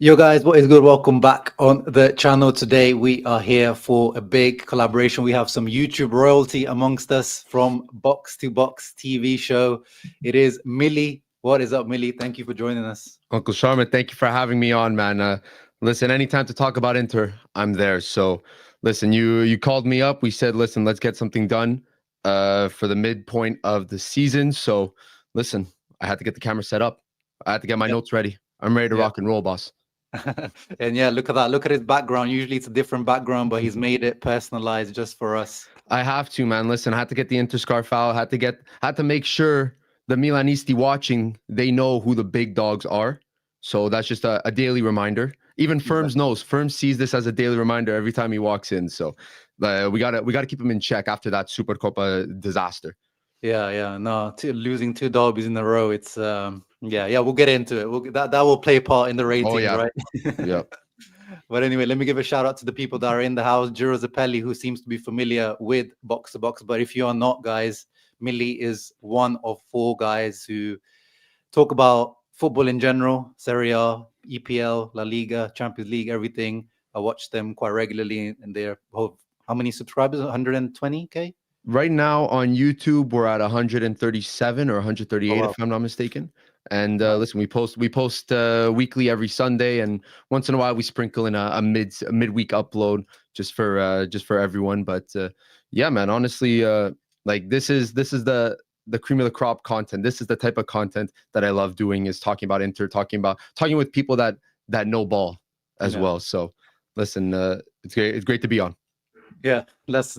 Yo guys, what is good? Welcome back on the channel. Today we are here for a big collaboration. We have some YouTube royalty amongst us from Box to Box TV show. It is Mili. What is up, Mili? Thank you for joining us. Uncle Sharma, thank you for having me on, man. Listen, anytime to talk about Inter, I'm there. So, listen, you called me up. We said, listen, let's get something done for the midpoint of the season. So, listen, I had to get the camera set up. I had to get my Yeah, notes ready. I'm ready to yeah. rock and roll, boss. And yeah, look at that. Look at his background. Usually it's a different background, but he's made it personalized just for us. I have to, man. Listen, I had to get the Interscarf out. Had to make sure the Milanisti watching, they know who the big dogs are. So that's just a daily reminder. Even Firms Exactly. knows. Firms sees this as a daily reminder every time he walks in. So we gotta keep him in check after that Supercopa disaster. Yeah, yeah. No, losing two derbies in a row. It's yeah. We'll get into it. That will play part in the Oh ratings, yeah, right? yeah. But anyway, let me give a shout out to the people that are in the house. Giro Zappelli, who seems to be familiar with Box to Box. But if you are not, guys, Mili is one of four guys who talk about football in general, Serie A, EPL, La Liga, Champions League, everything. I watch them quite regularly, and they're how many subscribers? 120K? Right now on YouTube, we're at 137 or Oh 138, wow, if I'm not mistaken. And nice. listen, we post weekly every Sunday, and once in a while we sprinkle in a midweek upload just for everyone. But yeah, man, honestly, like this is the cream of the crop content. This is the type of content that I love doing, is talking about Inter, talking with people that know ball as Yeah. well. So listen, it's great to be on. Yeah, that's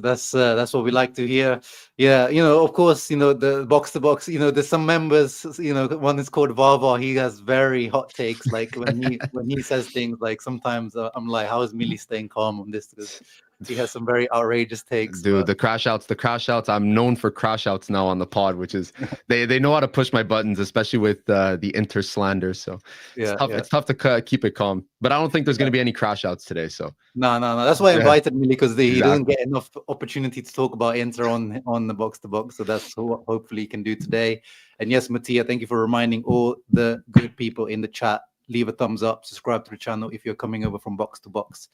what we like to hear. Yeah, of course, the box to box. There's some members. One is called Vava. He has very hot takes. Like when he says things, like sometimes I'm like, how is Millie staying calm on this? Because he has some very outrageous takes. Dude, But the crash outs. I'm known for crash outs now on the pod, which is they know how to push my buttons, especially with the Inter slander. So it's yeah, tough. yeah. It's tough to keep it calm. But I don't think there's going to be any crash outs today. So No, no, no. That's why I yeah, invited Millie because he doesn't exactly. get enough opportunity to talk about Inter on the box to box. So that's what hopefully he can do today. And yes, Mattia, thank you for reminding all the good people in the chat. Leave a thumbs up, subscribe to the channel if you're coming over from box to box.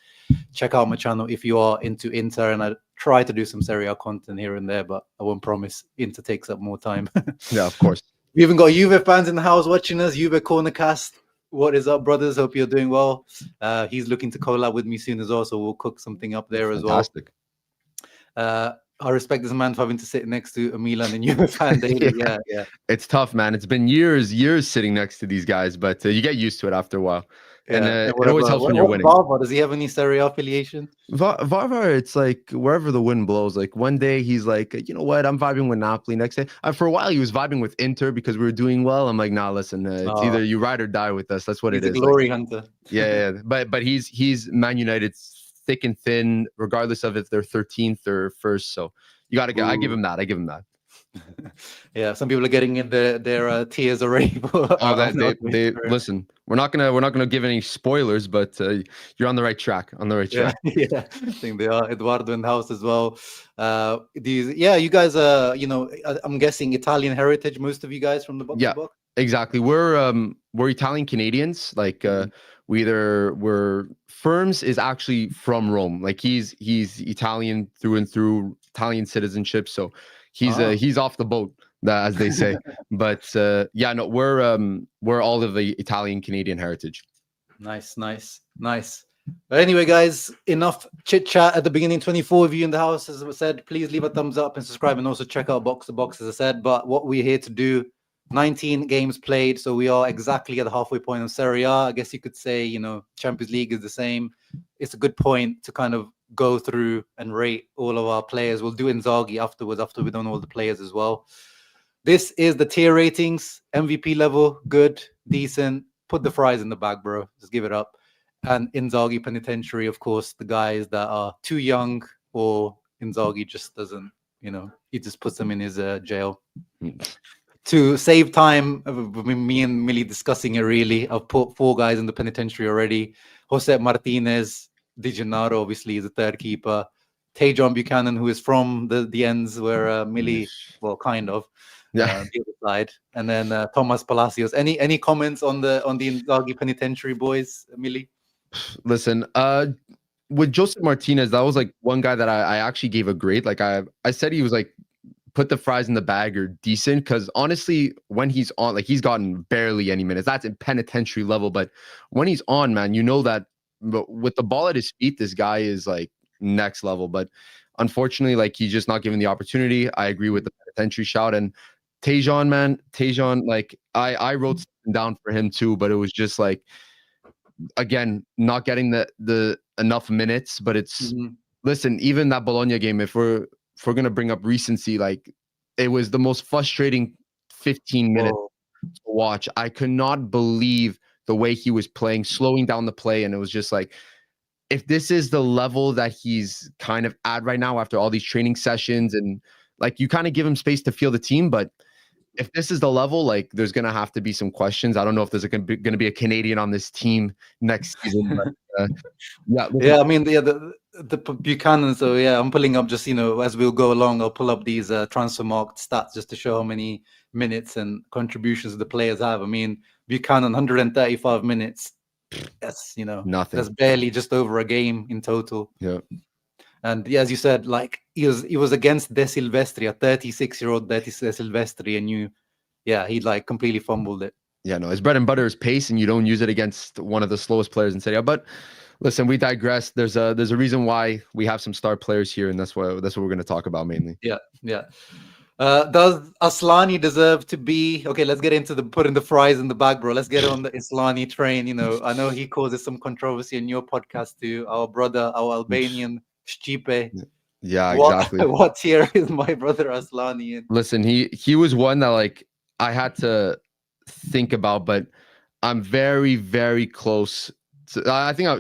Check out my channel if you are into Inter, and I try to do some Serie A content here and there, but I won't promise. Inter takes up more time. Yeah, of course. We even got Juve fans in the house watching us. Juve Cornercast. What is up, brothers? Hope you're doing well. He's looking to collab with me soon as well, so we'll cook something up there as well. Fantastic. I respect this man for having to sit next to a Milan and Juve fan daily. Yeah, Yeah, yeah, it's tough, man. It's been years sitting next to these guys, but you get used to it after a while, and yeah. And it always whatever. helps when you're What's winning. Bava? Does he have any Serie A affiliation? Varvar, it's like wherever the wind blows. Like one day he's like, you know what, I'm vibing with Napoli. Next day, for a while he was vibing with Inter because we were doing well. I'm like, nah, listen, it's Uh, either you ride or die with us. That's what it he's a is. Like, glory hunter. yeah. But he's Man United thick and thin, regardless of if they're 13th or first. So you got to get. I give Ooh. him that. I give him that. Yeah, some people are getting in their tears already. Oh, On they listen. We're not gonna give any spoilers, but you're on the right track. On the right Yeah, track. yeah. I think they are. Eduardo in the house as well. Yeah, you guys I'm guessing Italian heritage, most of you guys from the box to Yeah, box. exactly. We're Italian Canadians. Like Mhm. we're Firms is actually from Rome. Like he's Italian through and through, Italian citizenship. So Ah, he's off the boat, as they say. But yeah, no, we're all of the Italian Canadian heritage. nice, nice, nice. But anyway, guys, enough chit chat at the beginning. 24 of you in the house, as I said, please leave a thumbs up and subscribe, and also check out Box to Box, as I said. But what we're here to do, 19 games played, so we are exactly at the halfway point of Serie A. I guess you could say, Champions League is the same. It's a good point to kind of go through and rate all of our players. We'll do Inzaghi afterwards, after we done all the players as well. This is the tier ratings: MVP level, good, decent. Put the fries in the bag, bro. Just give it up. And Inzaghi penitentiary, of course, the guys that are too young, or Inzaghi just doesn't, he just puts them in his jail. To save time of me and Millie discussing it, really, I've put four guys in the penitentiary already. Jose Martinez, Di Gennaro, obviously, is the third keeper. Tejon Buchanan, who is from the ends where Millie, well, kind of. the other side, and then Thomas Palacios. Any comments on the Inzaghi penitentiary boys, Mili? Listen, with Joseph Martinez, that was like one guy that I actually gave a grade. Like I said, he was like put the fries in the bag or decent, because honestly, when he's on, like he's gotten barely any minutes. That's in penitentiary level, but when he's on, man, you know that with the ball at his feet, this guy is like next level. But unfortunately, like he's just not given the opportunity. I agree with the penitentiary shout. And Tejan, man, like I wrote something down for him too, but it was just like, again, not getting the enough minutes. But it's listen, even that Bologna game, if we're gonna bring up recency, like it was the most frustrating 15 minutes to watch. I could not believe the way he was playing, slowing down the play, and it was just like, if this is the level that he's kind of at right now after all these training sessions, and like you kind of give him space to feel the team, but if this is the level, like there's gonna have to be some questions. I don't know if there's gonna be a Canadian on this team next season. But, yeah, I mean the Buchanan. So yeah, I'm pulling up just as we'll go along. I'll pull up these transfer market stats just to show how many minutes and contributions the players have. I mean, Buchanan 135 minutes. That's nothing. That's barely just over a game in total. Yeah. And yeah, as you said, like he was against De Silvestri, a 36-year-old De Silvestri, and he like completely fumbled it. Yeah, no, his bread and butter is pace, and you don't use it against one of the slowest players in Serie A. But listen, we digress. There's a reason why we have some star players here, and that's what we're going to talk about mainly. Yeah. Does Aslani deserve to be okay? Let's get into putting the fries in the bag, bro. Let's get on the Aslani train. I know he causes some controversy in your podcast too. Our brother, our Albanian Stipe. Yeah, exactly. What tier is my brother Aslani in? Listen, he was one that like I had to think about, but I'm very, very close. I think,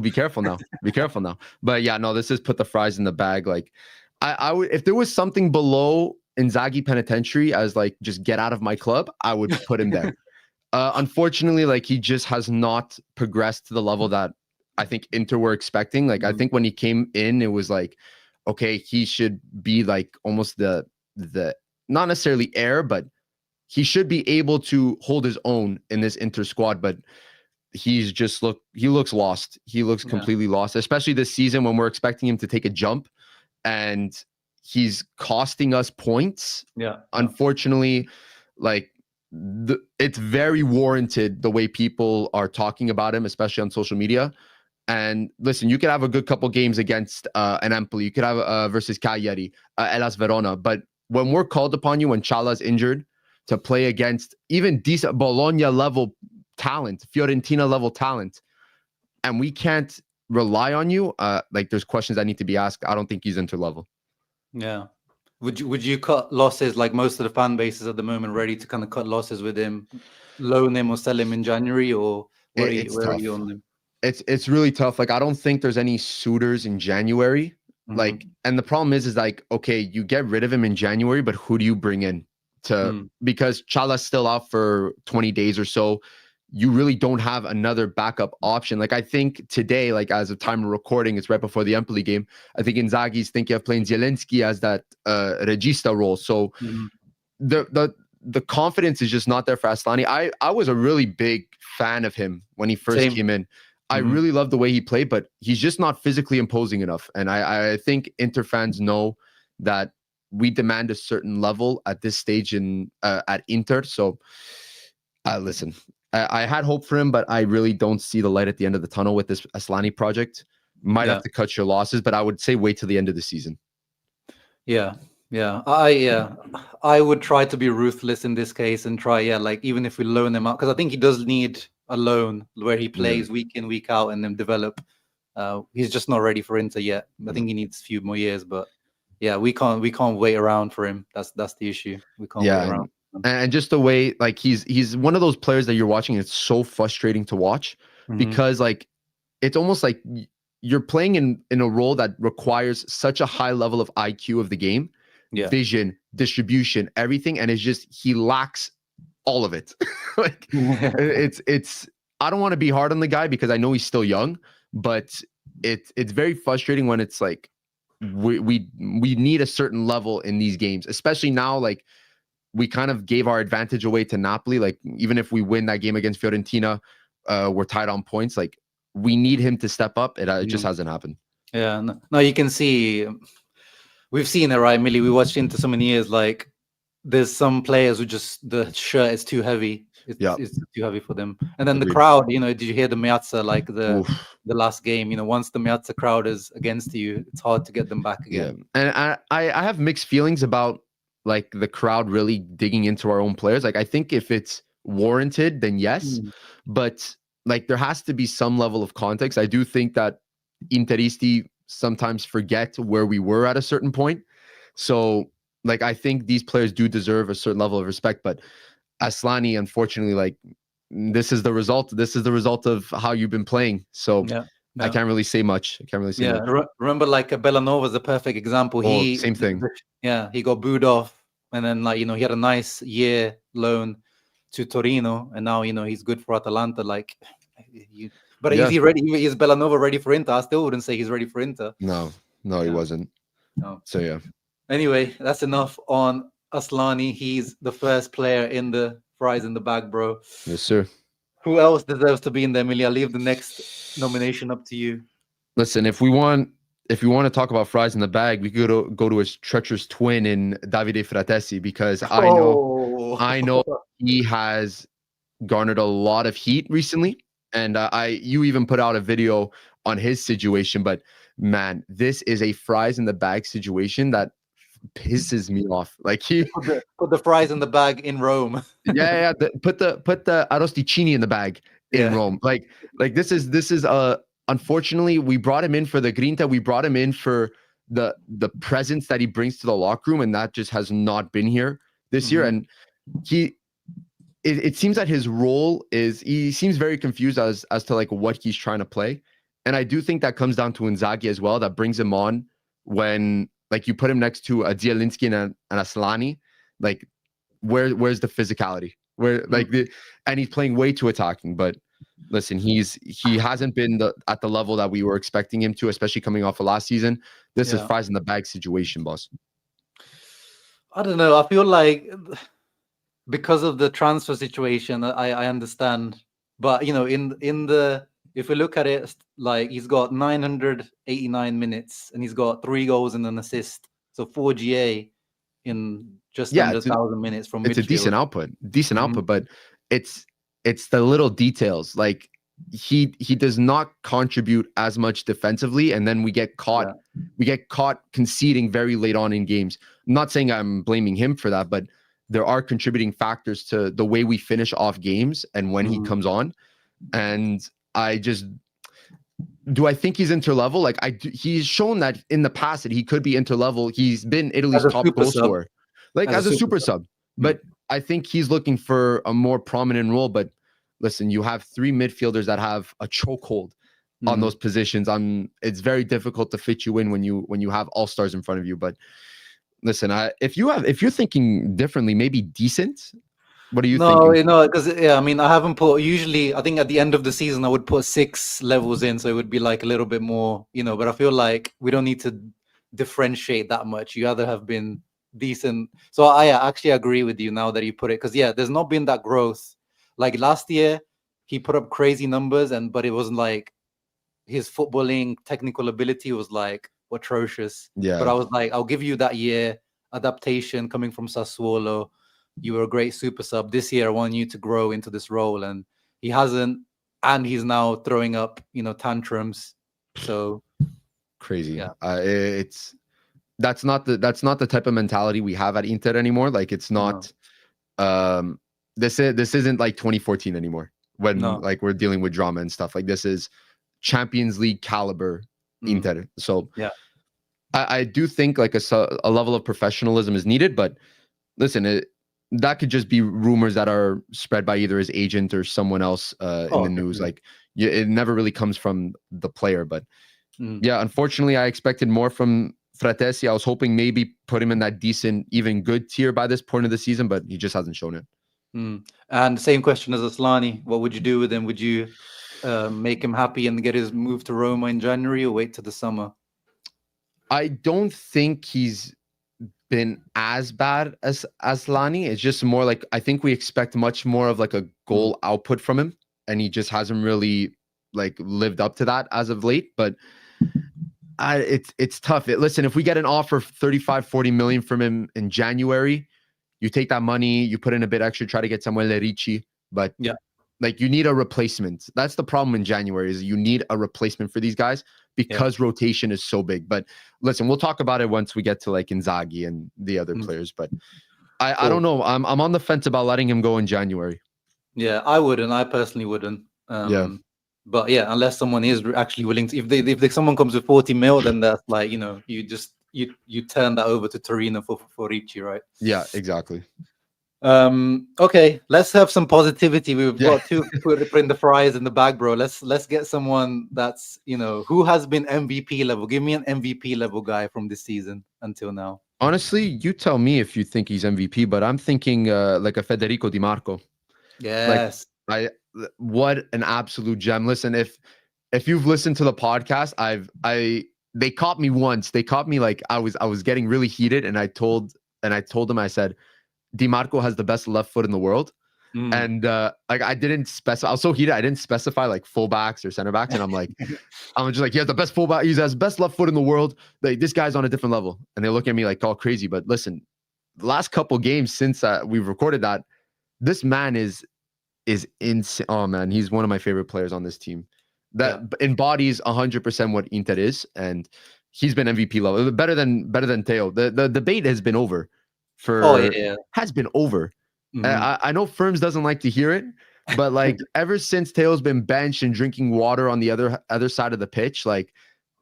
be careful now. Be careful now. But yeah, no, this is put the fries in the bag. Like I would, if there was something below Inzaghi penitentiary as like just get out of my club, I would put him there. Unfortunately, like he just has not progressed to the level that I think Inter were expecting. Like I think when he came in, it was like, okay, he should be like almost the not necessarily heir, but he should be able to hold his own in this Inter squad. But he looks lost. He looks completely lost, especially this season when we're expecting him to take a jump, and he's costing us points. Yeah. Unfortunately, like it's very warranted the way people are talking about him, especially on social media. And listen, you could have a good couple games against an Empoli. You could have versus Cagliari, Hellas Verona. But when we're called upon you, when Chala's injured, to play against even decent Bologna level talent, Fiorentina level talent, and we can't rely on you, like there's questions that need to be asked. I don't think he's Inter level. Yeah. Would you cut losses like most of the fan bases at the moment, ready to kind of cut losses with him, loan him or sell him in January, or where are you on him? It's really tough. Like I don't think there's any suitors in January. Like, and the problem is like, okay, you get rid of him in January, but who do you bring in because Chala's still out for 20 days or so. You really don't have another backup option. Like I think today, like as of time of recording, it's right before the Empoli game. I think Inzaghi's thinking of playing Zielinski as that regista role. So the confidence is just not there for Aslani. I was a really big fan of him when he first came in. I really love the way he played, but he's just not physically imposing enough. And I think Inter fans know that we demand a certain level at this stage at Inter. So listen, I had hope for him, but I really don't see the light at the end of the tunnel with this Aslani project. Might have to cut your losses, but I would say wait till the end of the season. Yeah. I would try to be ruthless in this case and try, like even if we loan him out, because I think he does need a loan where he plays week in, week out, and then develop. He's just not ready for Inter yet. I think he needs a few more years, but yeah, we can't wait around for him. That's the issue. We can't wait around. And just the way, like he's one of those players that you're watching, it's so frustrating to watch because like it's almost like you're playing in a role that requires such a high level of IQ of the game, vision, distribution, everything, and it's just he lacks all of it. Like it's I don't want to be hard on the guy because I know he's still young, but it's very frustrating when it's like we need a certain level in these games, especially now. Like we kind of gave our advantage away to Napoli. Like, even if we win that game against Fiorentina, we're tied on points. Like, we need him to step up. It just hasn't happened. Yeah, no, you can see, we've seen it, right, Mili? We watched Inter so many years. Like, there's some players who just, the shirt is too heavy. It's too heavy for them. And then the crowd, did you hear the Meazza, like the last game? Once the Meazza crowd is against you, it's hard to get them back again. Yeah. And I have mixed feelings about like the crowd really digging into our own players. Like, I think if it's warranted, then yes, but like there has to be some level of context. I do think that Interisti sometimes forget where we were at a certain point. So like, I think these players do deserve a certain level of respect, but Asllani, unfortunately, like, this is the result of how you've been playing. So I can't really say much. Remember, like, Bellanova is a perfect example. Same thing. He got booed off, and then, like, he had a nice year loan to Torino, and now he's good for Atalanta. Like, is he ready? Is Bellanova ready for Inter? I still wouldn't say he's ready for Inter. No, he wasn't. No. So yeah. Anyway, that's enough on Asllani. He's the first player in the fries in the bag, bro. Yes, sir. Who else deserves to be in there, Mili? I'll leave the next nomination up to you. Listen, if we want to talk about fries in the bag, we could go to his treacherous twin in Davide Fratesi, because I know he has garnered a lot of heat recently, and you even put out a video on his situation. But man, this is a fries in the bag situation that pisses me off. Like, he put the fries in the bag in Rome. Put the arrosticini in the bag in Rome. Like this is unfortunately, we brought him in for the Grinta. We brought him in for the presence that he brings to the locker room, and that just has not been here this year. And it seems that his role is, he seems very confused as to like what he's trying to play. And I do think that comes down to Inzaghi as well, that brings him on when, like, you put him next to a Zielinski and Asllani. Like, where's the physicality? And he's playing way too attacking. But listen, he hasn't been at the level that we were expecting him to, especially coming off of last season. This is fries in the bag situation, boss. I don't know. I feel like because of the transfer situation, I understand. But if we look at it, like, he's got 989 minutes and he's got 3 goals and an assist. So 4 GA in just under 1,000 minutes from midfield. It's a decent output, but it's the little details. Like, he does not contribute as much defensively, and then we get caught conceding very late on in games. I'm not saying I'm blaming him for that, but there are contributing factors to the way we finish off games and when he comes on. And I think he's inter-level? Like, he's shown that in the past that he could be inter-level. He's been Italy's top goal scorer, like as a super sub. But I think he's looking for a more prominent role. But listen, you have 3 midfielders that have a chokehold on those positions. It's very difficult to fit you in when you have all-stars in front of you. But listen, if you're thinking differently, maybe decent. What are you thinking? No, because I haven't put. Usually, I think at the end of the season, I would put 6 levels in, so it would be like a little bit more, But I feel like we don't need to differentiate that much. You either have been decent. So I actually agree with you now that you put it, because there's not been that growth. Like last year, he put up crazy numbers, but it wasn't like his footballing technical ability was like atrocious. Yeah. But I was like, I'll give you that year adaptation coming from Sassuolo. You were a great super sub. This year, I want you to grow into this role, and he hasn't. And he's now throwing up, tantrums. So crazy. Yeah, that's not the type of mentality we have at Inter anymore. Like, it's not. No. This isn't like 2014 anymore when like we're dealing with drama and stuff. Like, this is Champions League caliber Inter. So I do think like a level of professionalism is needed. But listen, that could just be rumors that are spread by either his agent or someone else in the news. Like, it never really comes from the player. But unfortunately, I expected more from Fratesi. I was hoping maybe put him in that decent, even good tier by this point of the season, but he just hasn't shown it. And same question as Asllani. What would you do with him? Would you make him happy and get his move to Roma in January, or wait till the summer? I don't think he's been as bad as Lani. It's just more like I think we expect much more of like a goal output from him, and he just hasn't really like lived up to that as of late. But it's tough. Listen, if we get an offer of 35-40 million from him in January, you take that money, you put in a bit extra, try to get Samuel Ricci, but like you need a replacement. That's the problem in January is you need a replacement for these guys because rotation is so big. But listen, we'll talk about it once we get to like Inzaghi and the other players. But I don't know. I'm on the fence about letting him go in January. Yeah, I wouldn't. I personally wouldn't. But yeah, unless someone is actually willing to, if someone comes with 40 mil, then that's like, you know, you turn that over to Torino for Ricci, right? Yeah, exactly. Okay, let's have some positivity. We've got to put in the fries in the bag, bro. Let's get someone that's, you know, who has been MVP level. Give me an MVP level guy from this season until now. Honestly, you tell me if you think he's MVP, but I'm thinking like a Federico Dimarco. Yes. Like what an absolute gem. Listen, if you've listened to the podcast, they caught me once. They caught me like I was getting really heated, and I told them, I said, Dimarco has the best left foot in the world. And like I didn't specify. I was so heated, I didn't specify like fullbacks or center backs. And I'm just like, he has the best fullback, he has best left foot in the world. Like this guy's on a different level. And they look at me like all crazy. But listen, the last couple games since we've recorded that, this man is insane. Oh man, he's one of my favorite players on this team. That embodies 100% what Inter is, and he's been MVP level, better than Theo. The debate has been over. Has been over. I know Firms doesn't like to hear it, but like ever since Theo's been benched and drinking water on the other side of the pitch, like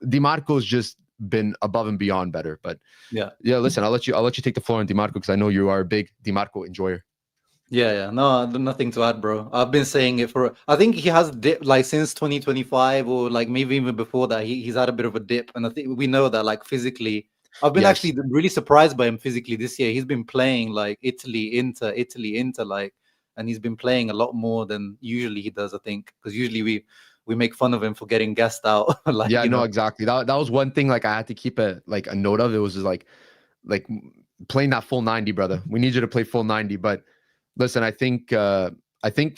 Dimarco's just been above and beyond better. But yeah. Listen, I'll let you take the floor on Dimarco because I know you are a big Dimarco enjoyer. Yeah. No, nothing to add, bro. I've been saying it I think he has dipped like since 2025 or like maybe even before that. He's had a bit of a dip, and I think we know that like physically. I've been actually really surprised by him physically this year. He's been playing like Italy, Inter, like, and he's been playing a lot more than usually he does, I think, because usually we make fun of him for getting gassed out. Like, yeah, no, exactly. That was one thing like I had to keep a note of. It was just like playing that full 90, brother. We need you to play full 90. But listen, I think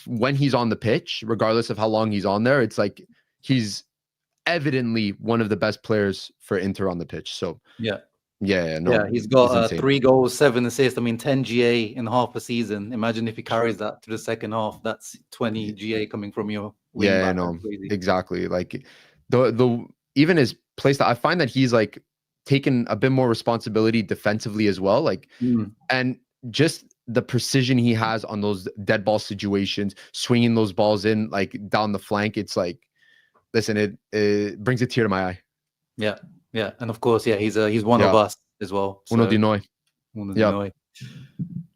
when he's on the pitch, regardless of how long he's on there, it's like he's evidently one of the best players for Inter on the pitch. So he's got 3 goals, 7 assists. I mean, 10 GA in half a season. Imagine if he carries that to the second half. That's 20 GA coming from your wing back. No, exactly. Like the even his play style, I find that he's like taken a bit more responsibility defensively as well. Like and just the precision he has on those dead ball situations, swinging those balls in like down the flank. It's like, listen, it brings a tear to my eye. Yeah, and of course, he's one of us as well. Uno di noi.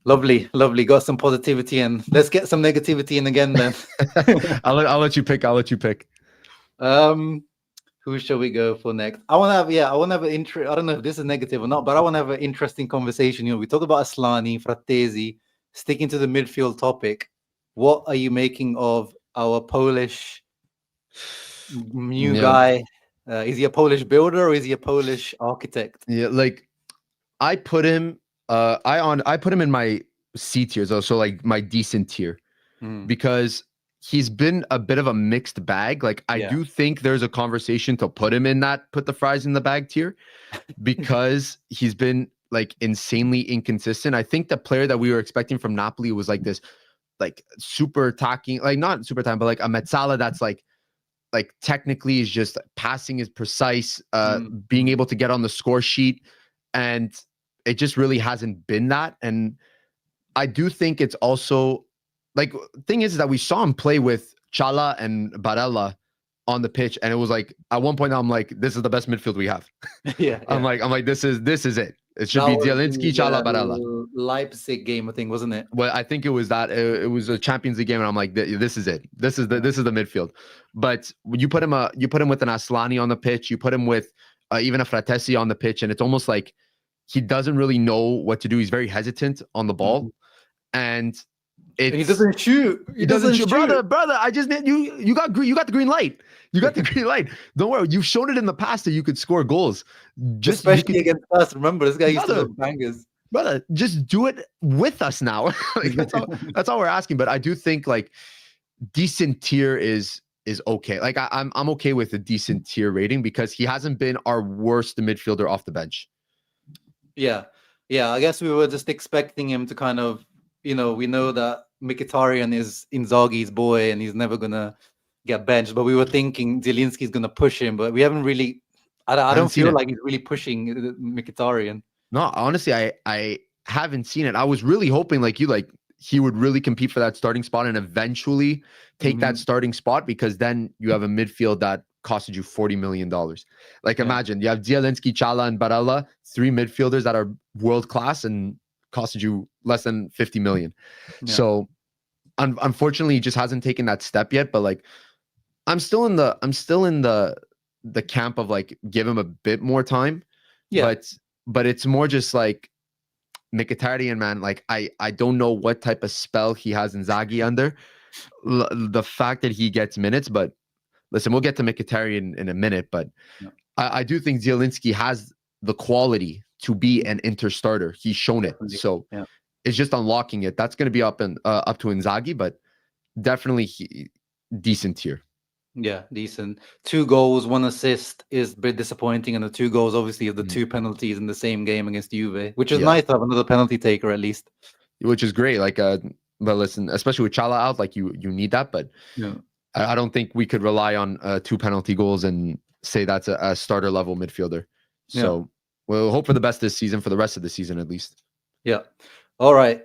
Lovely. Got some positivity, and let's get some negativity in again then. I'll let you pick. Who shall we go for next? I want to have an I don't know if this is negative or not, but I want to have an interesting conversation. You know, we talk about Asllani, Frattesi, sticking to the midfield topic. What are you making of our Polish new guy? Is he a Polish builder or is he a Polish architect? Yeah, like I put him I put him in my C tier, so like my decent tier, because he's been a bit of a mixed bag. Like I do think there's a conversation to put him in that put the fries in the bag tier because he's been like insanely inconsistent. I think the player that we were expecting from Napoli was like this like super attacking, like not super attacking, but like a Mezzala that's like technically is just passing is precise, being able to get on the score sheet, and it just really hasn't been that. And I do think it's also like thing is that we saw him play with Chala and Barella on the pitch, and it was like at one point I'm like, this is the best midfield we have. I'm like this is it. It should be Zielinski, Chala, Barella. Leipzig game, I think, wasn't it? Well, I think it was that. It was a Champions League game, and I'm like, this is it. This is the midfield. But you put him with an Asllani on the pitch. You put him with even a Frattesi on the pitch, and it's almost like he doesn't really know what to do. He's very hesitant on the ball, and He doesn't shoot. He doesn't shoot. Brother. I just need you. You got the green light. You got the green light. Don't worry. You've shown it in the past that you could score goals. Especially against us. Remember, this guy used to love bangers. Brother, just do it with us now. Like, that's all we're asking. But I do think like decent tier is okay. Like I'm okay with a decent tier rating because he hasn't been our worst midfielder off the bench. Yeah. I guess we were just expecting him to kind of, we know that Mkhitaryan is Inzaghi's boy and he's never gonna get benched. But we were thinking Zielinski's gonna push him, but we haven't really. I don't feel like he's really pushing Mkhitaryan. No, honestly, I haven't seen it. I was really hoping he would really compete for that starting spot and eventually take that starting spot, because then you have a midfield that costed you $40 million. Like, imagine you have Zielinski, Chala, and Barella, 3 midfielders that are world class and costed you less than 50 million. Yeah. So unfortunately, he just hasn't taken that step yet. But like, I'm still in the camp of like, give him a bit more time. Yeah. But it's more just like Mkhitaryan, man. Like I don't know what type of spell he has Inzaghi under. The fact that he gets minutes, but listen, we'll get to Mkhitaryan in a minute. But I do think Zielinski has the quality to be an Inter starter. He's shown it. So it's just unlocking it. That's going to be up to Inzaghi, but definitely decent tier. Yeah, decent. 2 goals, 1 assist is a bit disappointing, and the 2 goals obviously are the 2 penalties in the same game against Juve, which is nice to have another penalty taker at least. Which is great. Like, but listen, especially with Chala out, like you need that. But I don't think we could rely on 2 penalty goals and say that's a starter level midfielder. So we'll hope for the best this season, for the rest of the season at least. Yeah. All right.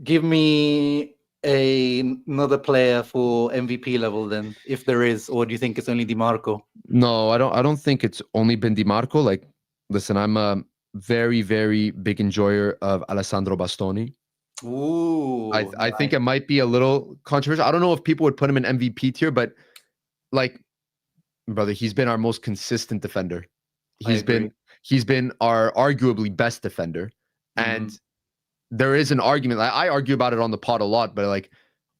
Give me another player for MVP level then, if there is, or do you think it's only Dimarco? No, I don't think it's only been Dimarco. Like, listen, I'm a very, very big enjoyer of Alessandro Bastoni. Ooh, I think it might be a little controversial. I don't know if people would put him in MVP tier, but like, brother, he's been our most consistent defender. He's been our arguably best defender. And there is an argument. I argue about it on the pod a lot, but like,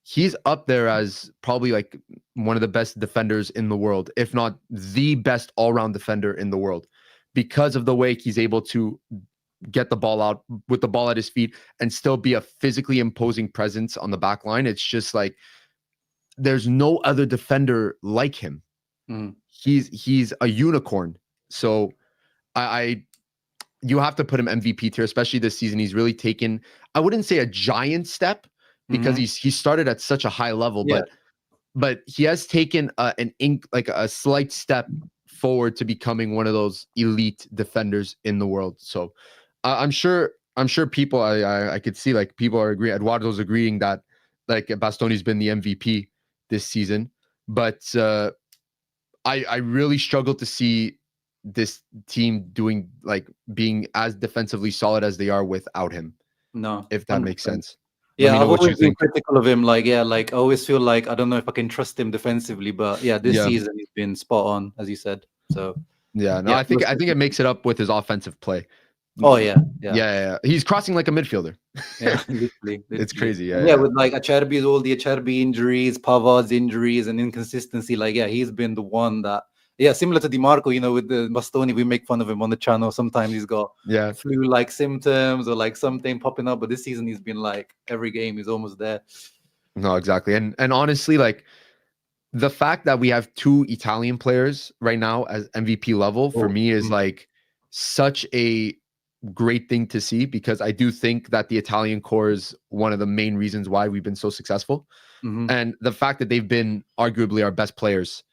he's up there as probably like one of the best defenders in the world, if not the best all-round defender in the world, because of the way he's able to get the ball out with the ball at his feet and still be a physically imposing presence on the back line. It's just like, there's no other defender like him. He's a unicorn. So you have to put him MVP tier, especially this season. He's really taken, I wouldn't say a giant step, because he started at such a high level, but he has taken a slight step forward to becoming one of those elite defenders in the world. So I'm sure people, I could see like people are agreeing. Eduardo's agreeing that like Bastoni's been the MVP this season, but I really struggle to see this team being as defensively solid as they are without him. No, if that makes sense. Yeah, I've always been critical of him. Like, I always feel like I don't know if I can trust him defensively, but this season he's been spot on, as you said. So I think it makes it up with his offensive play. Oh yeah. He's crossing like a midfielder. Yeah, literally. It's crazy. Yeah, with like Acerbi, all the Acerbi injuries, Pavard's injuries, and inconsistency. Like, he's been the one that. Yeah, similar to Dimarco, with the Bastoni, we make fun of him on the channel. Sometimes he's got flu-like symptoms or like something popping up, but this season he's been like every game he's almost there. No, exactly. And honestly, like the fact that we have 2 Italian players right now as MVP level for me is like such a great thing to see, because I do think that the Italian core is one of the main reasons why we've been so successful. And the fact that they've been arguably our best players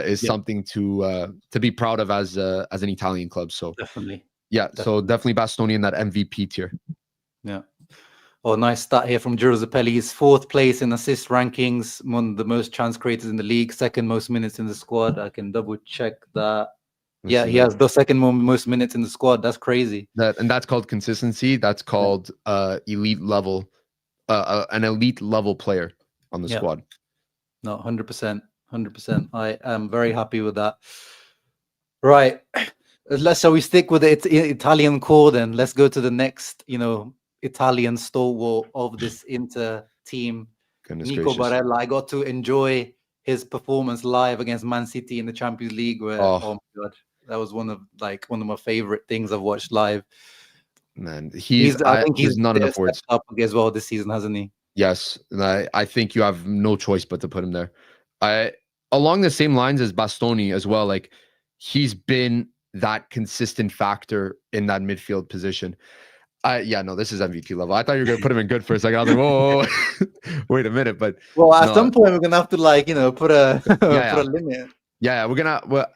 is something to be proud of as an Italian club. So definitely. So definitely Bastoni in that MVP tier. Yeah. Oh, nice stat here from Giuseppe. He's 4th place in assist rankings, one of the most chance creators in the league, 2nd most minutes in the squad. I can double check that. He has the 2nd most minutes in the squad. That's crazy. That's called consistency. That's called elite level, an elite level player on the squad. No, 100%. 100%. I am very happy with that. Right. Shall we stick with the Italian core then? Let's go to the next, Italian stalwart of this Inter team. Goodness Nico gracious. Barella, I got to enjoy his performance live against Man City in the Champions League. Where oh my god, that was one of my favorite things I've watched live. Man, I think he's there's not enough words. stepped up as well this season, hasn't he? Yes, I think you have no choice but to put him there. Along the same lines as Bastoni as well. Like he's been that consistent factor in that midfield position. This is MVP level. I thought you were gonna put him in good for a second. I was like, whoa, wait a minute. But at some point we're gonna have to put a put a limit. Yeah, we're gonna. Well,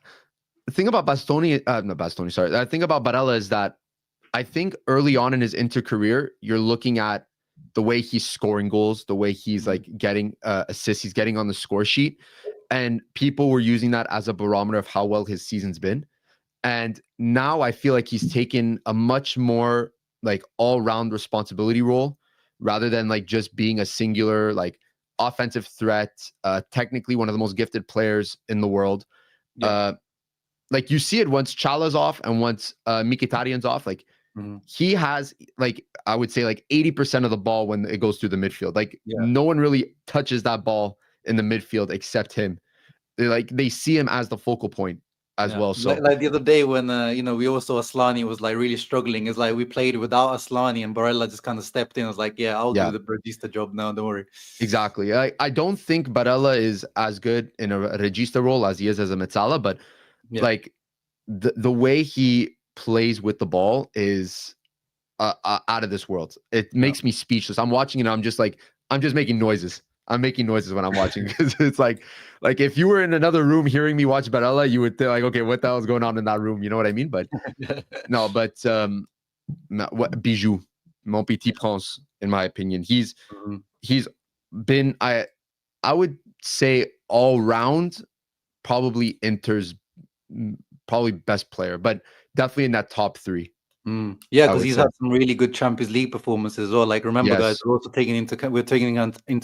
the thing about Bastoni, not Bastoni, sorry. The thing about Barella is that I think early on in his inter-career, you're looking at the way he's scoring goals, the way he's like getting assists, he's getting on the score sheet, and people were using that as a barometer of how well his season's been. And now I feel like he's taken a much more like all-round responsibility role rather than like just being a singular like offensive threat, technically one of the most gifted players in the world. Like you see it once Chala's off and once Mkhitaryan's off, like he has like, I would say like 80% of the ball when it goes through the midfield. Like no one really touches that ball in the midfield except him. They see him as the focal point as well. So like the other day when we all saw Aslani was like really struggling. It's like we played without Aslani and Barella just kind of stepped in. I was like, I'll do the regista job now. Don't worry. Exactly. I don't think Barella is as good in a regista role as he is as a mezzala, but like the way he plays with the ball is out of this world. It makes me speechless. I'm watching it. I'm just making noises. I'm making noises when I'm watching because it's like if you were in another room hearing me watch Barella, you would think like, okay, what the hell is going on in that room? You know what I mean? But Bijou, mon petit prince, in my opinion, he's been I would say all round probably Inter's probably best player, but definitely in that top three. Because he's had some really good Champions League performances as well. Like remember, guys, we're also taking into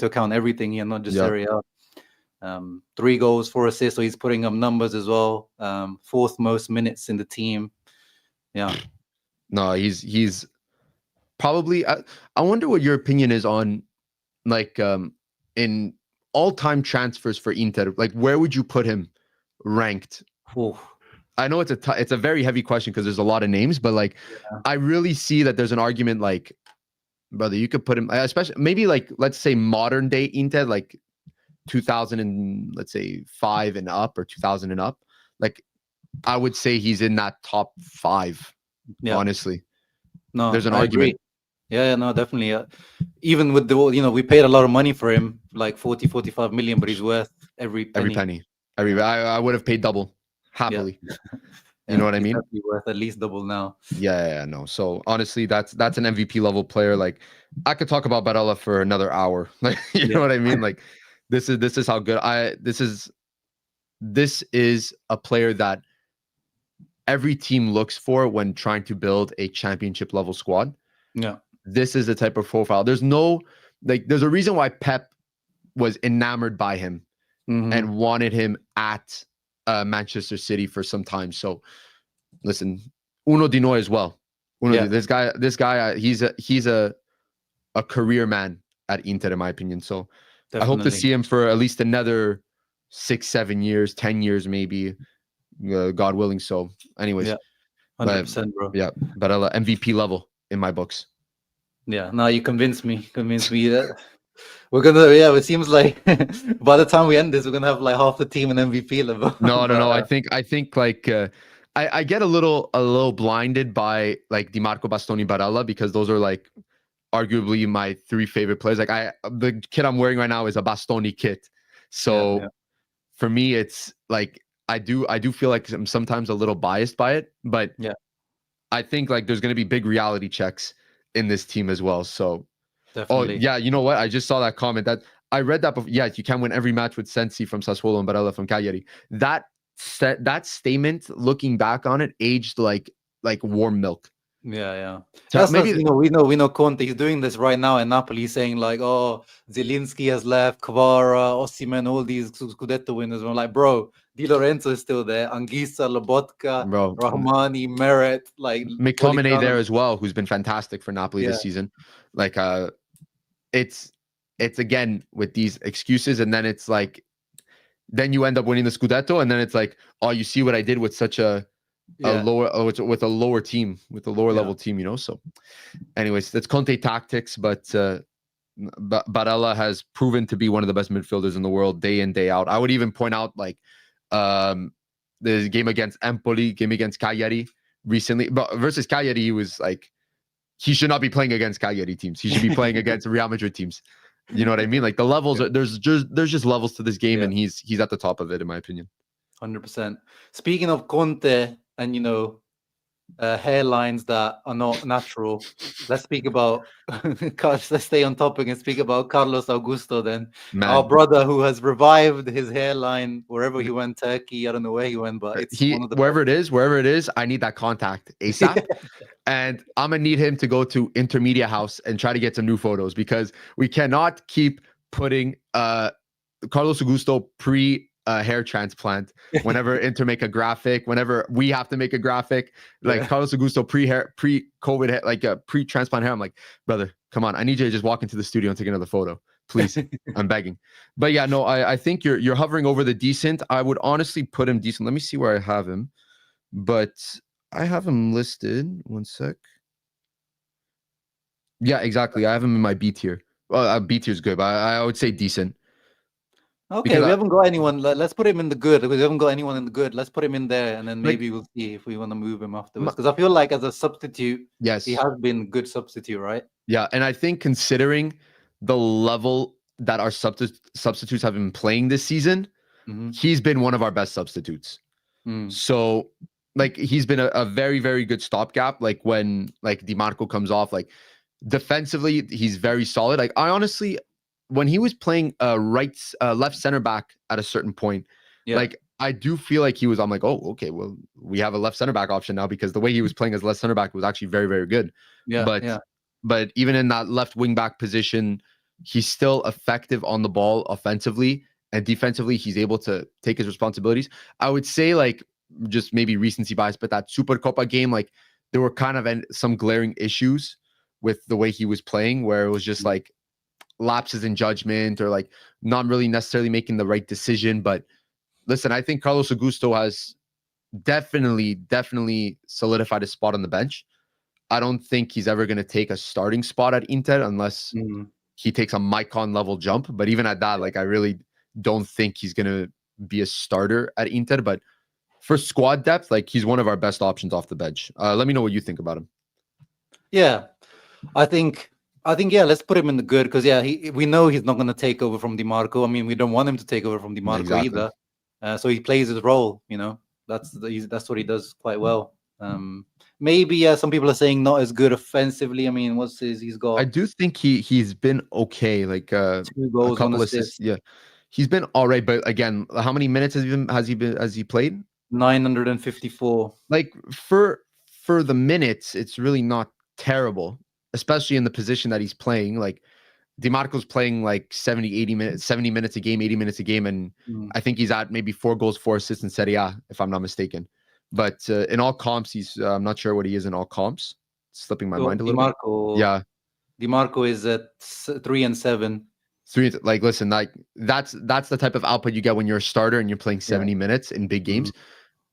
account everything here, not just Serie A. 3 goals, 4 assists, so he's putting up numbers as well. 4th most minutes in the team. No, he's probably. I wonder what your opinion is on like in all-time transfers for Inter. Like where would you put him ranked? I know it's a very heavy question because there's a lot of names, but like I really see that there's an argument like, brother, you could put him, especially maybe like let's say modern day Inter, like 2000 and let's say 5 and up or 2000 and up. Like I would say he's in that top 5. Honestly, no, there's an argument. Agree. No, definitely. Even with the we paid a lot of money for him, like 40-45 million, but he's worth every penny. I would have paid double. Happily. You know what I mean? Worth at least double now. No. So honestly, that's an MVP level player. Like I could talk about Barella for another hour. Like you know what I mean? Like this is how good this is a player that every team looks for when trying to build a championship level squad. This is the type of profile. There's a reason why Pep was enamored by him and wanted him at Manchester City for some time. So listen, uno di noi as well. This guy, he's a career man at Inter, in my opinion. So definitely. I hope to see him for at least another 6-7 years, 10 years, maybe, God willing. So anyways, 100%, bro. Barella MVP level in my books. Now you convinced me that we're gonna, it seems like by the time we end this, we're gonna have like half the team in MVP level. No. I think like I get a little blinded by like Dimarco, Bastoni, Barella because those are like arguably my 3 favorite players. Like the kit I'm wearing right now is a Bastoni kit, so for me it's like I do feel like I'm sometimes a little biased by it, but I think like there's gonna be big reality checks in this team as well. So. Definitely. You know what? I just saw that comment that I read that before. You can win every match with Sensi from Sassuolo and Barella from Cagliari. That statement, looking back on it, aged like warm milk. That's maybe we know Conte. He's doing this right now in Napoli. He's saying like, oh, Zielinski has left, Kvara, Osimhen, all these Scudetto winners. I'm like, bro, Di Lorenzo is still there, Anguissa, Lobotka, Rahmani, Meret, like McTominay there as well, who's been fantastic for Napoli this season. Like it's it's again with these excuses, and then it's like, then you end up winning the Scudetto, and then it's like, oh, you see what I did with such a lower, with a lower team, with a lower level team, you know. So, anyways, that's Conte tactics, but Barella has proven to be one of the best midfielders in the world, day in, day out. I would even point out like the game against Empoli, game against Cagliari recently, but versus Cagliari, he was like, he should not be playing against Cagliari teams. He should be playing against Real Madrid teams. You know what I mean? Like the levels, there's just levels to this game, and he's at the top of it, in my opinion. 100%. Speaking of Conte and, you know, hairlines that are not natural, let's speak about, let's stay on topic and speak about Carlos Augusto then. Man. Our brother who has revived his hairline wherever he went, Turkey, I don't know where he went, but it's one of the wherever it is, I need that contact ASAP. And I'm going to need him to go to Intermedia House and try to get some new photos, because we cannot keep putting Carlos Augusto hair transplant whenever Inter make a graphic, whenever we have to make a graphic, like Carlos Augusto pre-COVID hair, like a pre-transplant hair. I'm like, brother, come on, I need you to just walk into the studio and take another photo, please. I'm begging. But yeah, no, I think you're hovering over the decent. I would honestly put him decent. Let me see where I have him, but I have him listed. One sec. Yeah, exactly. I have him in my B tier. Well, B tier is good, but I would say decent. Okay, because we haven't got anyone. Let's put him in the good. We haven't got anyone in the good. Let's put him in there, and then maybe we'll see if we want to move him afterwards. Because I feel like as a substitute, he has been a good substitute, right? Yeah, and I think considering the level that our substitutes have been playing this season, he's been one of our best substitutes. So, like, he's been a very, very good stopgap. Like when like Dimarco comes off, like defensively, he's very solid. Like I honestly, when he was playing left center back at a certain point, like I do feel like I'm like, oh, okay, well, we have a left center back option now, because the way he was playing as left center back was actually very, very good. But even in that left wing back position, he's still effective on the ball offensively, and defensively, he's able to take his responsibilities. I would say, like, just maybe recency bias, but that Supercopa game, like there were kind of some glaring issues with the way he was playing, where it was just like lapses in judgment, or like not really necessarily making the right decision. But listen, I think Carlos Augusto has definitely solidified his spot on the bench. I don't think he's ever going to take a starting spot at Inter unless he takes a Maicon level jump. But even at that, like I really don't think he's going to be a starter at Inter. But for squad depth, like he's one of our best options off the bench. Let me know what you think about him. Yeah, I think let's put him in the good, because we know he's not going to take over from Dimarco. I mean, we don't want him to take over from Dimarco either. So he plays his role, you know. That's what he does quite well. Maybe some people are saying not as good offensively. I mean, he's got? I do think he's been okay. Like 2 goals, 1 assist. Yeah, he's been all right. But again, how many minutes has he played? 954. Like for the minutes, it's really not terrible, especially in the position that he's playing. Like Dimarco's playing like 70 minutes a game, 80 minutes a game, and I think he's at maybe 4 goals, 4 assists in Serie A, if I'm not mistaken. But in all comps, he's I'm not sure what he is in all comps. It's slipping my mind a little bit. Yeah, Dimarco is at 3 and 7. Like listen, like that's the type of output you get when you're a starter and you're playing 70 minutes in big games.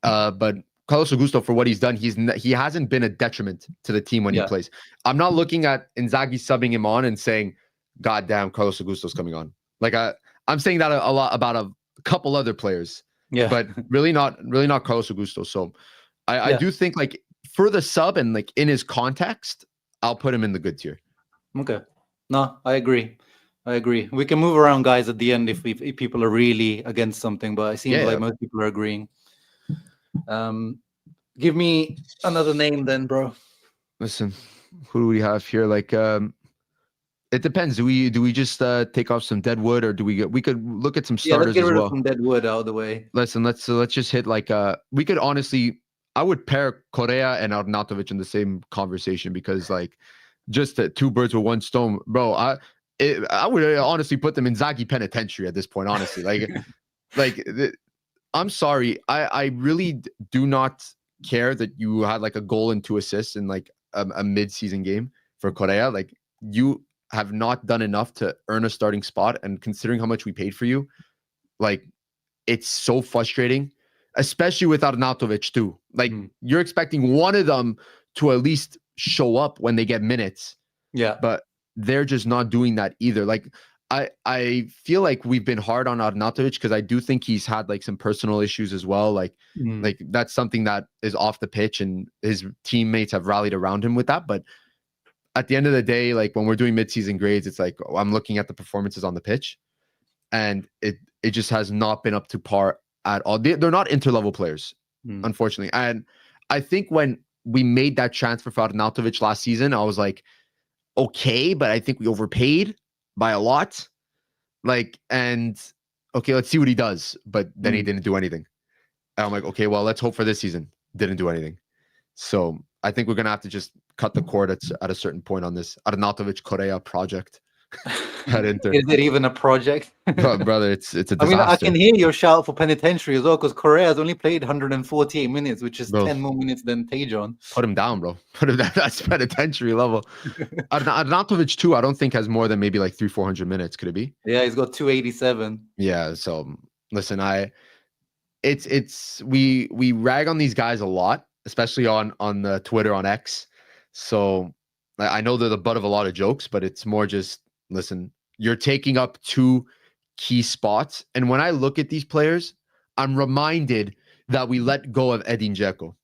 But Carlos Augusto, for what he's done, he hasn't been a detriment to the team when he plays. I'm not looking at Inzaghi subbing him on and saying, God damn, Carlos Augusto's coming on. Like I'm saying that a lot about a couple other players. Yeah. But really not Carlos Augusto. So I do think, like, for the sub and like in his context, I'll put him in the good tier. Okay. No, I agree. We can move around, guys, at the end if people are really against something, but it seems like most people are agreeing. Give me another name then, bro. Listen, who do we have here? Like, it depends. Do we just take off some dead wood, or we could look at some starters let's get as rid well. of some dead wood out of the way. Listen, let's just hit like we could honestly, I would pair Correa and Arnautovic in the same conversation, because like just 2 birds with 1 stone, bro. I would honestly put them in Inzaghi penitentiary at this point, honestly. I'm sorry. I really do not care that you had like a goal and 2 assists in like a mid-season game for Correa. Like, you have not done enough to earn a starting spot. And considering how much we paid for you, like, it's so frustrating, especially with Arnautovic too. Like, you're expecting one of them to at least show up when they get minutes. Yeah. But they're just not doing that either. Like, I feel like we've been hard on Arnautovic because I do think he's had like some personal issues as well. Like that's something that is off the pitch, and his teammates have rallied around him with that. But at the end of the day, like when we're doing midseason grades, it's like I'm looking at the performances on the pitch, and it just has not been up to par at all. They're not interlevel players, unfortunately. And I think when we made that transfer for Arnautovic last season, I was like, okay, but I think we overpaid by a lot. Like, and okay, let's see what he does. But then he didn't do anything. And I'm like, okay, well, let's hope for this season. Didn't do anything. So I think we're gonna have to just cut the cord at a certain point on this Arnautovic Correa project. Is it even a project? Brother, it's a disaster. I mean, I can hear your shout for penitentiary as well, because Correa has only played 148 minutes, which is 10 more minutes than Tejan. Put him down, bro. Put him down. That's penitentiary level. Arnautovic too, I don't think has more than maybe like 300-400 minutes. Could it be? Yeah, he's got 287. Yeah. So listen, we rag on these guys a lot, especially on the Twitter, on X. So I know they're the butt of a lot of jokes, but it's more just, listen, you're taking up two key spots. And when I look at these players, I'm reminded that we let go of Edin Dzeko.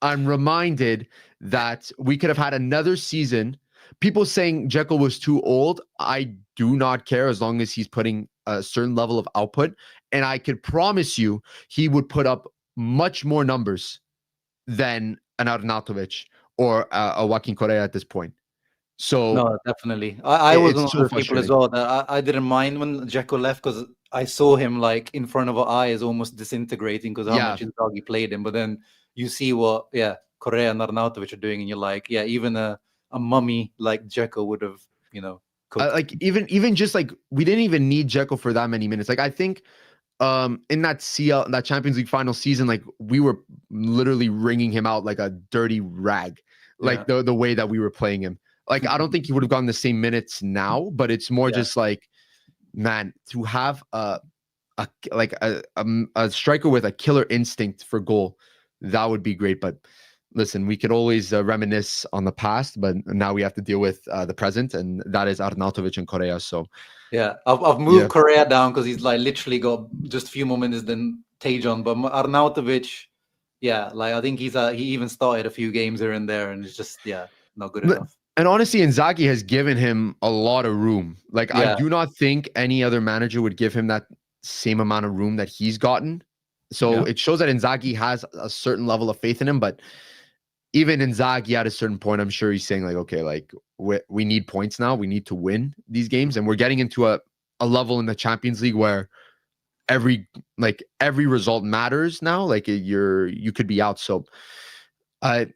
I'm reminded that we could have had another season. People saying Dzeko was too old. I do not care as long as he's putting a certain level of output. And I could promise you he would put up much more numbers than an Arnautovic or a Joaquin Correa at this point. So no, definitely. I was one of the people as well that I didn't mind when Dzeko left, because I saw him like in front of our eyes almost disintegrating because how much Inzaghi played him. But then you see what Correa and Arnautovic are doing, and you're like, even a mummy like Dzeko would have, like even just like we didn't even need Dzeko for that many minutes. Like I think in that Champions League final season, like we were literally wringing him out like a dirty rag, like the way that we were playing him. Like, I don't think he would have gotten the same minutes now, but it's more just like, man, to have a striker with a killer instinct for goal, that would be great. But listen, we could always reminisce on the past, but now we have to deal with the present, and that is Arnautovic and Correa. So I've moved Correa down because he's like literally got just a few more minutes than Tejan, but Arnautovic, like I think he even started a few games here and there, and it's just not good enough. And honestly, Inzaghi has given him a lot of room. Like, I do not think any other manager would give him that same amount of room that he's gotten. So it shows that Inzaghi has a certain level of faith in him. But even Inzaghi at a certain point, I'm sure he's saying like, okay, like we need points now. We need to win these games. And we're getting into a level in the Champions League where every result matters now. Like you could be out. So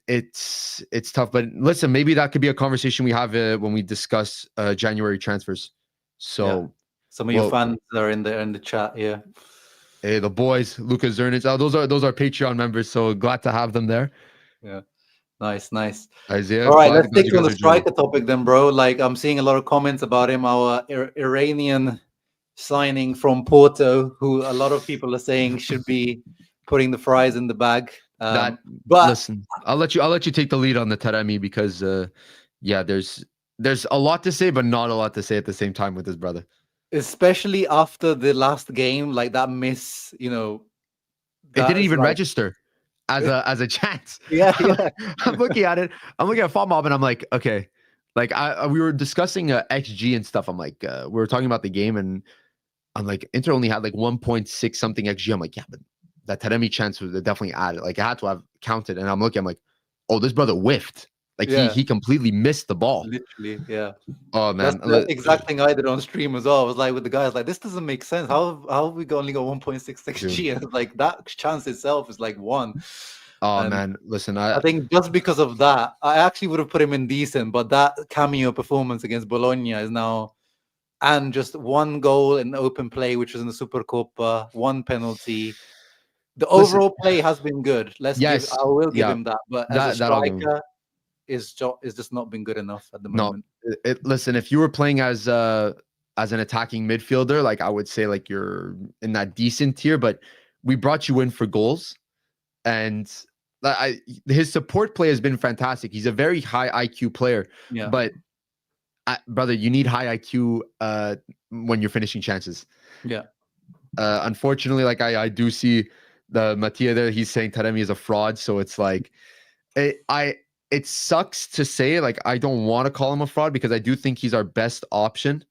it's tough, but listen, maybe that could be a conversation we have when we discuss January transfers. So some of your fans are in the chat. Hey, the boys, Lucas Zernitz. Those are Patreon members. So glad to have them there. Yeah, nice. Isaiah, all right, let's stick on the striker topic then, bro. Like I'm seeing a lot of comments about him. Our Iranian signing from Porto, who a lot of people are saying should be putting the fries in the bag. But listen, I'll let you take the lead on the Taremi because there's a lot to say, but not a lot to say at the same time with his brother. Especially after the last game, like that miss, it didn't even register as a chance. I'm looking at it. I'm looking at FOMOB and I'm like, okay, like we were discussing XG and stuff. I'm like, we were talking about the game and I'm like, Inter only had like 1.6 something XG. I'm like, yeah, but that Taremi chance was definitely added. Like I had to have counted, and I'm like, oh, this brother whiffed. Like he completely missed the ball. Literally, Oh man, that's the exact thing I did on stream as well. I was like with the guys, like this doesn't make sense. How have we only got 1.6 XG? And like that chance itself is like 1. Oh man, listen, I think just because of that, I actually would have put him in decent, but that cameo performance against Bologna is now, and just 1 goal in open play, which was in the Supercoppa, 1 penalty. The overall play has been good. I will give him that. But as a striker, is just not been good enough at the No, moment. listen, if you were playing as an attacking midfielder, like I would say like you're in that decent tier, but we brought you in for goals, and his support play has been fantastic. He's a very high IQ player, Yeah. but brother, you need high IQ when you're finishing chances. Yeah. Unfortunately, like I do see the Mattia there. He's saying Taremi is a fraud, so it's like it sucks to say. Like I don't want to call him a fraud because I do think he's our best option.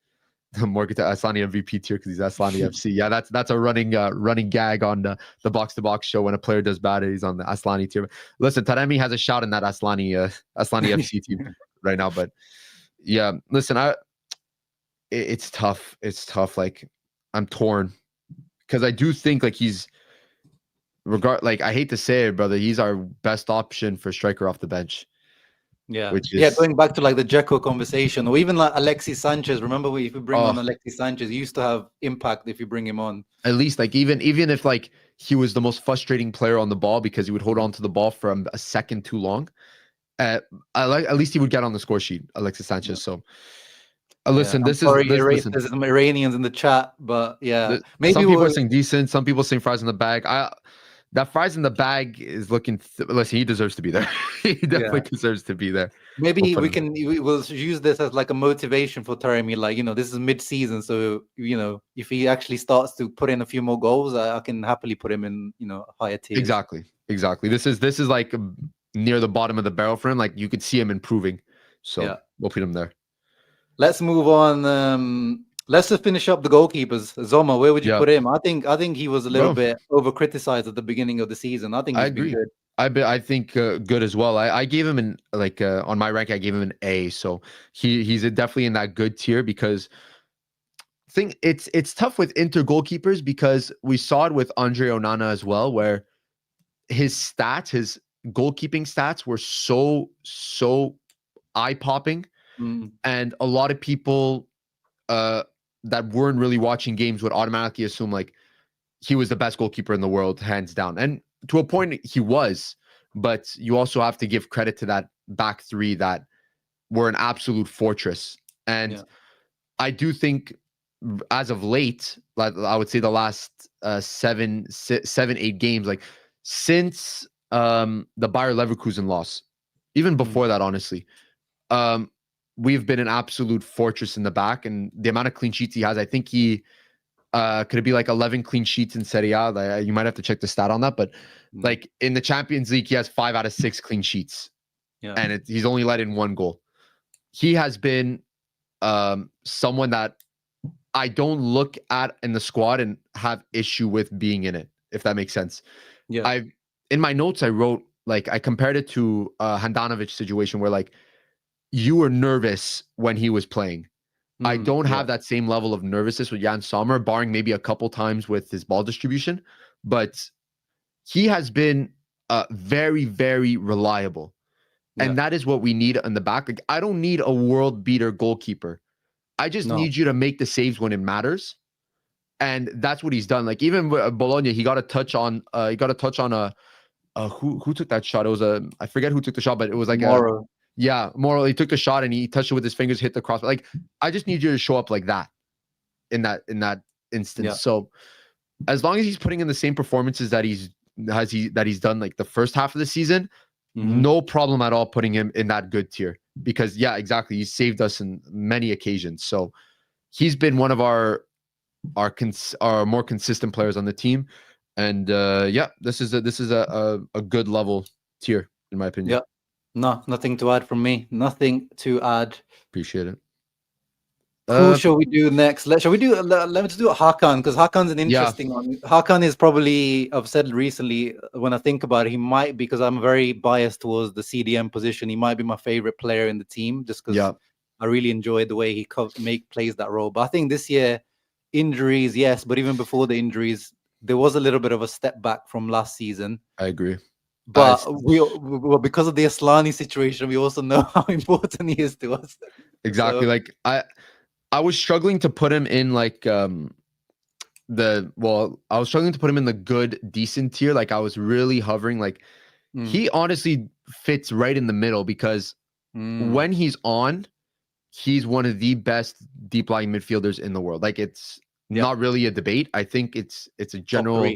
Morgan to Aslani MVP tier because he's Aslani FC. Yeah, that's a running gag on the box to box show when a player does bad. He's on the Aslani tier. Listen, Taremi has a shot in that Aslani FC team right now, but yeah, listen, it's tough. It's tough. Like I'm torn because I do think like he's like I hate to say it, brother, he's our best option for striker off the bench. Yeah, which is going back to like the Dzeko conversation, or even like Alexis Sanchez. Remember, if you bring on Alexis Sanchez, he used to have impact if you bring him on. At least, like even if like he was the most frustrating player on the ball because he would hold on to the ball for a second too long, at least he would get on the score sheet, Alexis Sanchez. So, listen, some Iranians in the chat, but yeah, maybe some people are saying decent, some people saying fries in the bag. That fries in the bag is looking. Listen, he deserves to be there. He definitely deserves to be there. Maybe we'll use this as like a motivation for Taremi. Like, this is mid-season, so if he actually starts to put in a few more goals, I can happily put him in higher tiers. Exactly. This is like near the bottom of the barrel for him. Like you could see him improving. So we'll put him there. Let's move on. Let's just finish up the goalkeepers. Sommer, where would you put him? I think he was a little bit over criticized at the beginning of the season. I think he's been good. I think good as well. I gave him on my rank, I gave him an A. So he's definitely in that good tier because it's tough with Inter goalkeepers because we saw it with Andre Onana as well, where his goalkeeping stats were so eye popping, and a lot of people that weren't really watching games would automatically assume like he was the best goalkeeper in the world, hands down. And to a point, he was. But you also have to give credit to that back three that were an absolute fortress. And I do think as of late, like I would say the last 7-8 games, like since the Bayer Leverkusen loss, even before that, honestly, we've been an absolute fortress in the back, and the amount of clean sheets he has, I think he could it be like 11 clean sheets in Serie A? Like, you might have to check the stat on that, but like in the Champions League, he has 5 out of 6 clean sheets, and he's only let in 1 goal. He has been someone that I don't look at in the squad and have issue with being in it, if that makes sense. Yeah, in my notes I wrote like I compared it to Handanovic situation where like you were nervous when he was playing. I don't have that same level of nervousness with Jan Sommer, barring maybe a couple times with his ball distribution. But he has been very, very reliable. And that is what we need in the back. Like, I don't need a world beater goalkeeper. I just need you to make the saves when it matters. And that's what he's done. Like even with Bologna, he got a touch on who took that shot? It was I forget who took the shot, but it was like Moro. Moro, he took the shot and he touched it with his fingers, hit the cross. Like, I just need you to show up like that in that instance. Yeah. So as long as he's putting in the same performances that he's done like the first half of the season, no problem at all putting him in that good tier. Because exactly, he saved us in many occasions. So he's been one of our more consistent players on the team. And this is a good level tier in my opinion. Yeah. No, nothing to add from me. Nothing to add. Appreciate it. Who shall we do next? Let me do Hakan, because Hakan's an interesting one. Hakan is probably, I've said recently, when I think about it, he might, because I'm very biased towards the CDM position, he might be my favorite player in the team, just because I really enjoy the way he plays that role. But I think this year, injuries, yes, but even before the injuries, there was a little bit of a step back from last season. I agree. But because of the Aslani situation, we also know how important he is to us. Exactly. So, like I was struggling to put him in like I was struggling to put him in the good, decent tier. Like I was really hovering. Like he honestly fits right in the middle because when he's on, he's one of the best deep lying midfielders in the world. Like it's not really a debate. I think it's a general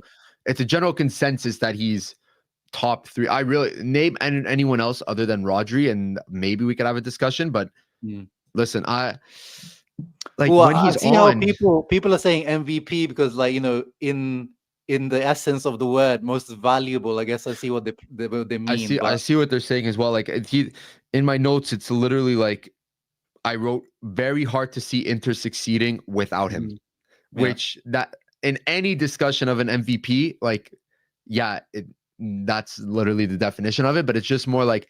consensus that he's top 3. I really name anyone else other than Rodri, and maybe we could have a discussion. But listen, when he's see on, how people are saying MVP because, like, you know, in the essence of the word, most valuable. I guess I see what they mean. I see what they're saying as well. Like in my notes, it's literally like I wrote very hard to see Inter succeeding without him, which that in any discussion of an MVP, like, that's literally the definition of it. But it's just more like,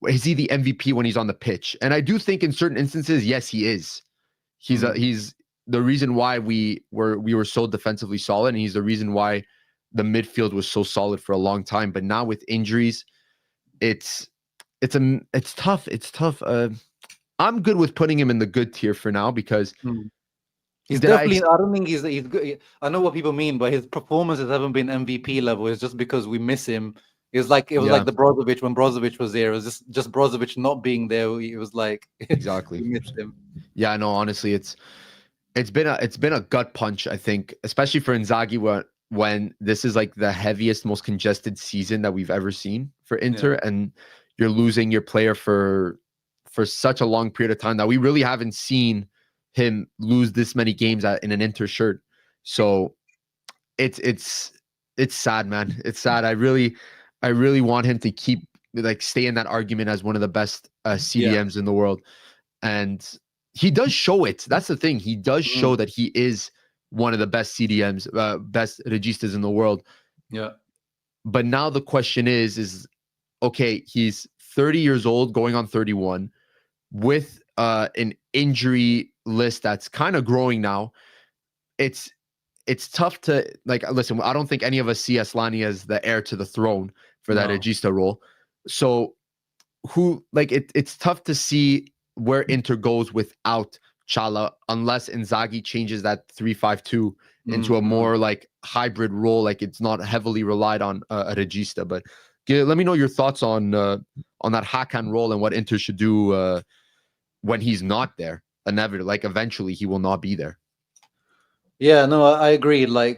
is he the MVP when he's on the pitch? And I do think in certain instances, yes, he is. He's the reason why we were so defensively solid, and he's the reason why the midfield was so solid for a long time. But now with injuries, it's tough. It's tough. I'm good with putting him in the good tier for now because he's definitely. I don't think he's good. I know what people mean, but his performances haven't been MVP level. It's just because we miss him. It was like the Brozovic when Brozovic was there. It was just Brozovic not being there. It was like exactly we missed him. Yeah, no, honestly, it's been a gut punch. I think, especially for Inzaghi, when this is like the heaviest, most congested season that we've ever seen for Inter, and you're losing your player for such a long period of time that we really haven't seen him lose this many games in an Inter shirt. So it's sad, man. It's sad. I really want him to stay in that argument as one of the best CDMs in the world. And he does show it. That's the thing. He does show that he is one of the best CDMs, best registas in the world. Yeah. But now the question is okay, he's 30 years old, going on 31, with an injury list that's kind of growing now. It's tough to listen. I don't think any of us see Asllani as the heir to the throne for that regista role. So it's tough to see where Inter goes without Chala unless Inzaghi changes that 3-5-2 into a more like hybrid role. Like it's not heavily relied on a regista. But let me know your thoughts on that Hakan role and what Inter should do when he's not there. Eventually he will not be there. Yeah, no, I agree. Like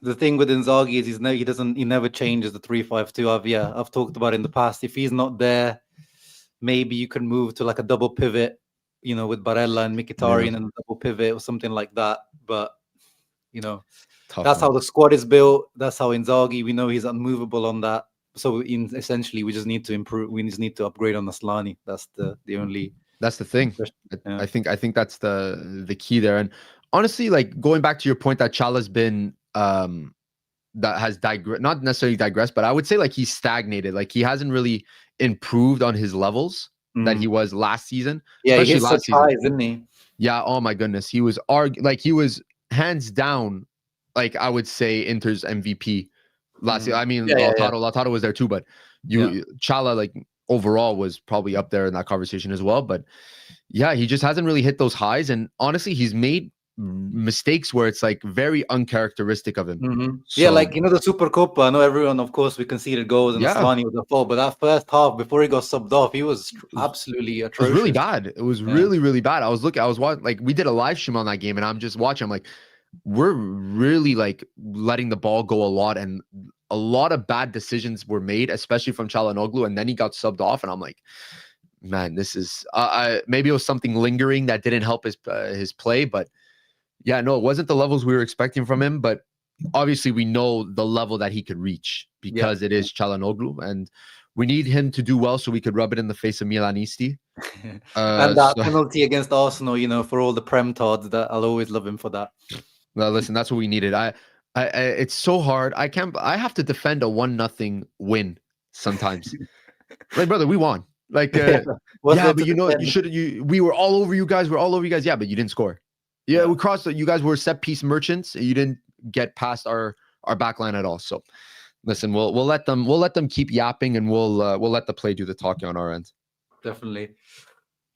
the thing with Inzaghi is he never changes the 3-5-2. I've talked about it in the past. If he's not there, maybe you can move to like a double pivot, you know, with Barella and Mkhitaryan and a double pivot or something like that. But you know, that's how the squad is built. That's how Inzaghi. We know he's unmovable on that. So essentially, we just need to improve. We just need to upgrade on Asllani. That's the only. That's the thing. Yeah. I think that's the key there. And honestly, like going back to your point that Chala's been that has not necessarily digressed, but I would say like he's stagnated. Like he hasn't really improved on his levels that he was last season. Yeah, he hit such highs, didn't he? Yeah. Oh my goodness, he was he was hands down, like I would say Inter's MVP last year. I mean, Lautaro was there too, but Chala like overall was probably up there in that conversation as well. But yeah, he just hasn't really hit those highs. And honestly, he's made mistakes where it's like very uncharacteristic of him. So, yeah, like, you know, the Super Copa, I know everyone, of course, we conceded goals and Asllani was a fault, but that first half before he got subbed off, he was absolutely atrocious. It was really bad. It was really, really bad. I was watching, like, we did a live stream on that game, and I'm just watching. I'm like, we're really like letting the ball go a lot, and a lot of bad decisions were made, especially from Çalhanoğlu, and then he got subbed off, and I'm like, man, this is maybe it was something lingering that didn't help his play, but yeah, no, it wasn't the levels we were expecting from him, but obviously we know the level that he could reach because it is Çalhanoğlu, and we need him to do well so we could rub it in the face of Milanisti. And that penalty against Arsenal, you know, for all the Prem Tods, that I'll always love him for that. Well, listen, that's what we needed. It's so hard. I have to defend a 1-0 win sometimes. Like, brother, we won. Like, but you know, we were all over you guys. We're all over you guys. Yeah, but you didn't score. Yeah, we crossed. You guys were set piece merchants. You didn't get past our back line at all. So, listen, we'll let them keep yapping, and we'll let the play do the talking on our end. Definitely.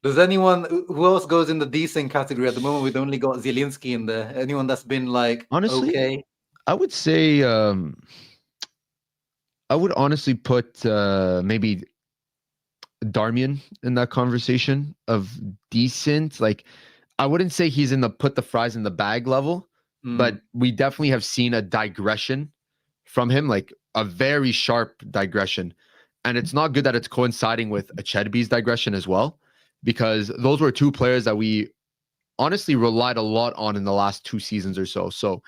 Does anyone who else goes in the decent category at the moment? We've only got Zielinski in there. Anyone that's been like honestly, okay? I would say I would honestly put maybe Darmian in that conversation of decent. Like, I wouldn't say he's in the put the fries in the bag level, but we definitely have seen a digression from him, like a very sharp digression. And it's not good that it's coinciding with Acerbi's digression as well, because those were two players that we honestly relied a lot on in the last 2 seasons or so. So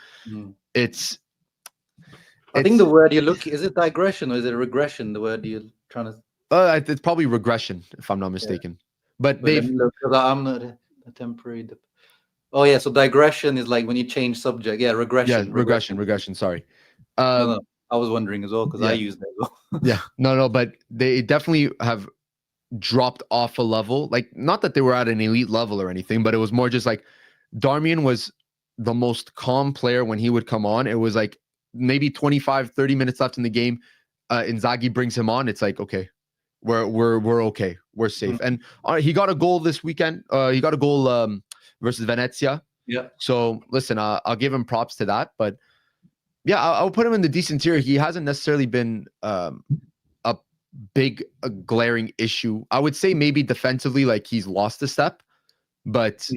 it's I think the word you look, is it digression or is it regression? The word you're trying to. it's probably regression, if I'm not mistaken. But Wait, let they've me look, 'cause I'm not a temporary. Oh yeah, so digression is like when you change subject. Yeah, regression. regression. Sorry. No, I was wondering as well because I use that as well. Yeah, no, but they definitely have dropped off a level. Like, not that they were at an elite level or anything, but it was more just like Darmian was the most calm player when he would come on. It was like maybe 25, 30 minutes left in the game. Inzaghi brings him on. It's like, okay, we're okay. We're safe. And he got a goal this weekend. He got a goal versus Venezia. Yeah. So listen, I'll give him props to that. But yeah, I'll put him in the decent tier. He hasn't necessarily been a big glaring issue. I would say maybe defensively, like he's lost a step, but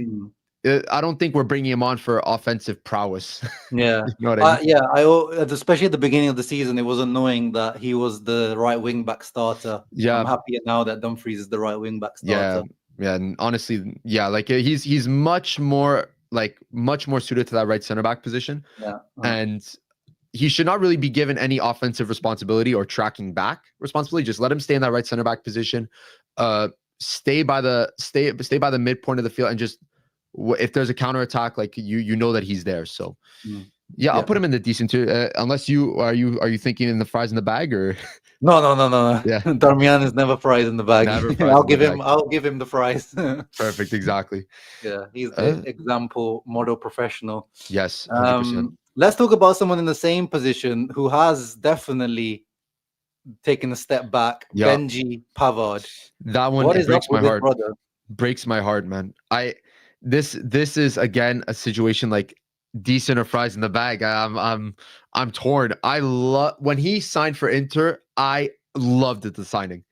I don't think we're bringing him on for offensive prowess. Yeah. You know what I mean? Yeah, especially at the beginning of the season, it was annoying that he was the right wing back starter. Yeah. I'm happier now that Dumfries is the right wing back starter. Yeah, and honestly, yeah, like he's much more suited to that right center back position. Yeah. And he should not really be given any offensive responsibility or tracking back responsibility. Just let him stay in that right center back position. Stay by the midpoint of the field, and just if there's a counterattack, like you know that he's there. So yeah, I'll put him in the decent tier. Unless are you thinking in the fries in the bag or? No. Yeah, Darmian is never fries in the bag. I'll give him the fries. Perfect, exactly. Yeah, he's the example model professional. Yes, 100%. Let's talk about someone in the same position who has definitely taken a step back. Yeah. Benji Pavard. That one breaks my heart. Breaks my heart, man. This is again a situation like decent or fries in the bag. I'm torn. I love when he signed for Inter. I loved it, the signing.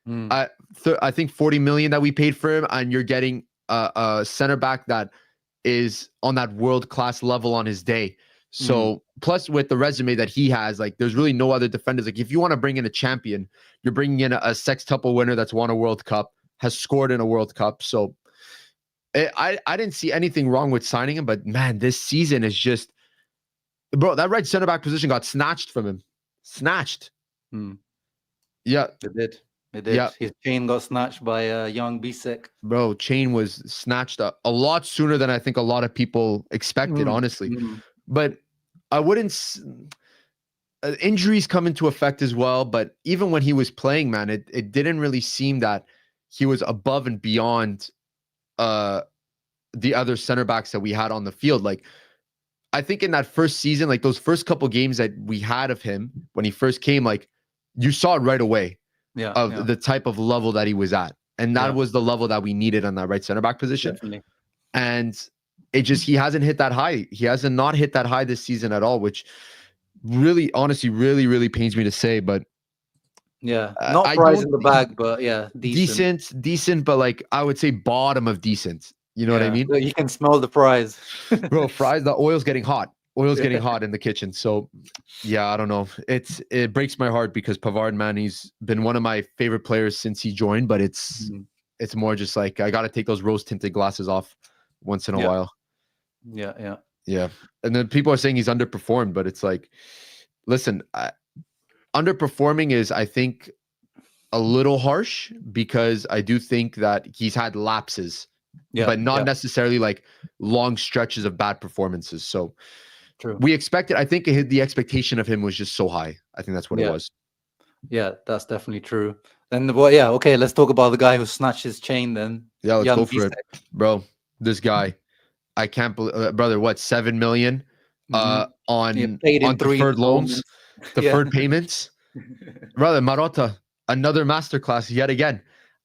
I think 40 million that we paid for him, and you're getting a center back that is on that world-class level on his day. So plus with the resume that he has, like there's really no other defenders. Like if you want to bring in a champion, you're bringing in a sextuple winner that's won a World Cup, has scored in a World Cup. So I didn't see anything wrong with signing him, but man, this season is just, bro, that right center back position got snatched from him. Snatched. Yeah. It did. Yeah. His chain got snatched by young Bisseck. Bro, chain was snatched a lot sooner than I think a lot of people expected, honestly. But I wouldn't. Injuries come into effect as well. But even when he was playing, man, it didn't really seem that he was above and beyond the other center backs that we had on the field. Like, I think in that first season, like those first couple games that we had of him when he first came, like you saw it right away the type of level that he was at. And that was the level that we needed on that right center back position. Definitely. And he hasn't hit that high. He hasn't not hit that high this season at all, which really, honestly, really, really pains me to say. But yeah, not prize in the bag, but yeah, decent, but like I would say bottom of decent. You know what I mean? So you can smell the fries. Bro, fries, the oil's getting hot. Getting hot in the kitchen. So yeah, I don't know. It breaks my heart because Pavard, man, he's been one of my favorite players since he joined, but it's more just like I gotta take those rose tinted glasses off once in a while. Yeah. And then people are saying he's underperformed, but it's like, listen, underperforming is, I think, a little harsh because I do think that he's had lapses, but not necessarily like long stretches of bad performances. So true. We expected, I think the expectation of him was just so high. I think that's what it was. Yeah, that's definitely true. Then, okay, let's talk about the guy who snatched his chain then. Yeah, let's go for it. Bro, this guy, I can't believe, brother, what, 7 million on deferred loans, deferred payments? Brother, Marotta, another masterclass yet again.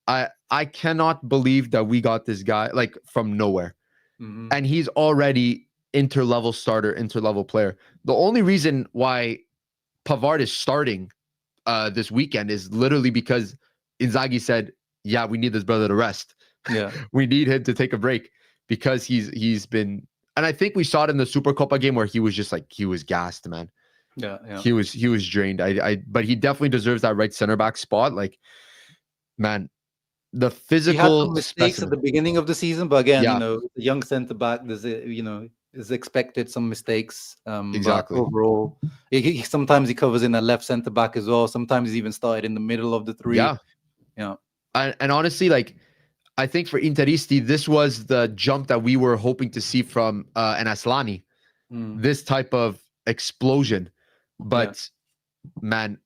I cannot believe that we got this guy like from nowhere. And he's already inter-level starter, inter-level player. The only reason why Pavard is starting this weekend is literally because Inzaghi said, yeah, we need this brother to rest. Yeah. We need him to take a break because he's been, and I think we saw it in the Super Copa game where he was just like, he was gassed, man. Yeah. Yeah. He was drained. But he definitely deserves that right center back spot. Like, man, the He had physical some mistakes specimen. at the beginning of the season, but again, Yeah. the young centre back, is expected some mistakes. Exactly. But overall, sometimes he covers in a left centre back as well. Sometimes he's even started in the middle of the three. Yeah. Yeah. And honestly, like, I think for Interisti, this was the jump that we were hoping to see from an Aslani. This type of explosion. But man,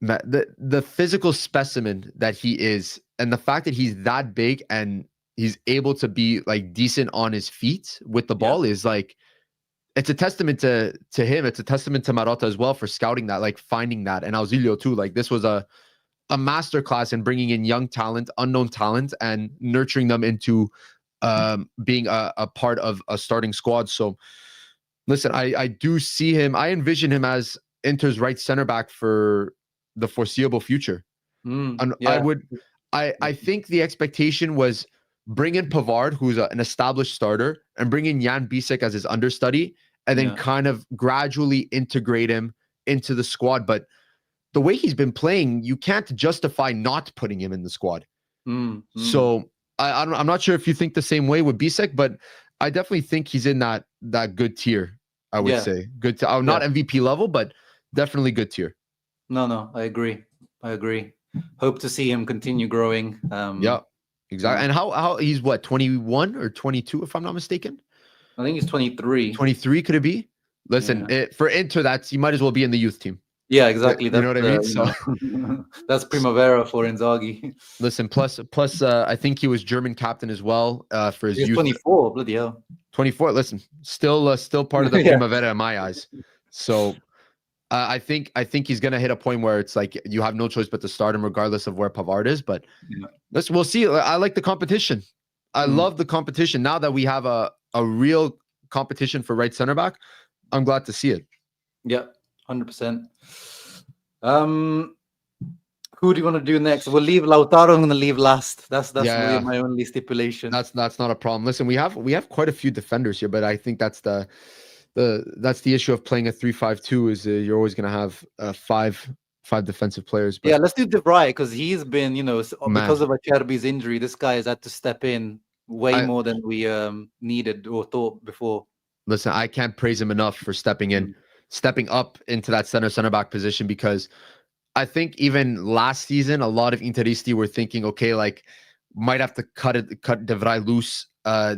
the physical specimen that he is, and the fact that he's that big and he's able to be like decent on his feet with the ball is like, it's a testament to him. It's a testament to Marotta as well for scouting that, like finding that, and Auxilio too. Like, this was a masterclass in bringing in young talent, unknown talent, and nurturing them into being a part of a starting squad. So listen, I do see him. I envision him as Inter's right center back for the foreseeable future. And I think the expectation was bring in Pavard, who's an established starter, and bring in Jan Bisseck as his understudy, and then kind of gradually integrate him into the squad. But the way he's been playing, you can't justify not putting him in the squad. So I'm not sure if you think the same way with Bisseck, but I definitely think he's in that good tier. I would say good. Not MVP level, but definitely good tier. No, I agree. Hope to see him continue growing. Yeah, exactly. And how he's what, 21 or 22, if I'm not mistaken? I think he's 23. 23 could it be? Listen, for Inter, he might as well be in the youth team. Yeah, exactly. You know what I mean? So that's Primavera for Inzaghi. Listen, plus, I think he was German captain as well for his youth. 24, bloody hell. 24. Listen, still part of the Primavera in my eyes. So I think he's gonna hit a point where it's like you have no choice but to start him regardless of where Pavard is. But we'll see. I like the competition. I love the competition. Now that we have a real competition for right center back, I'm glad to see it. Yeah. 100%. Who do you want to do next? We'll leave Lautaro. I'm going to leave last. That's really my only stipulation. That's not a problem. Listen, we have quite a few defenders here, but I think that's the issue of playing a 3-5-2 is you're always going to have five defensive players. But let's do vrij because he's been, because of Acerbi's injury, this guy has had to step in way more than we needed or thought before. Listen, I can't praise him enough for stepping up into that center back position, because I think even last season, a lot of Interisti were thinking, okay, like might have to cut de Vrij loose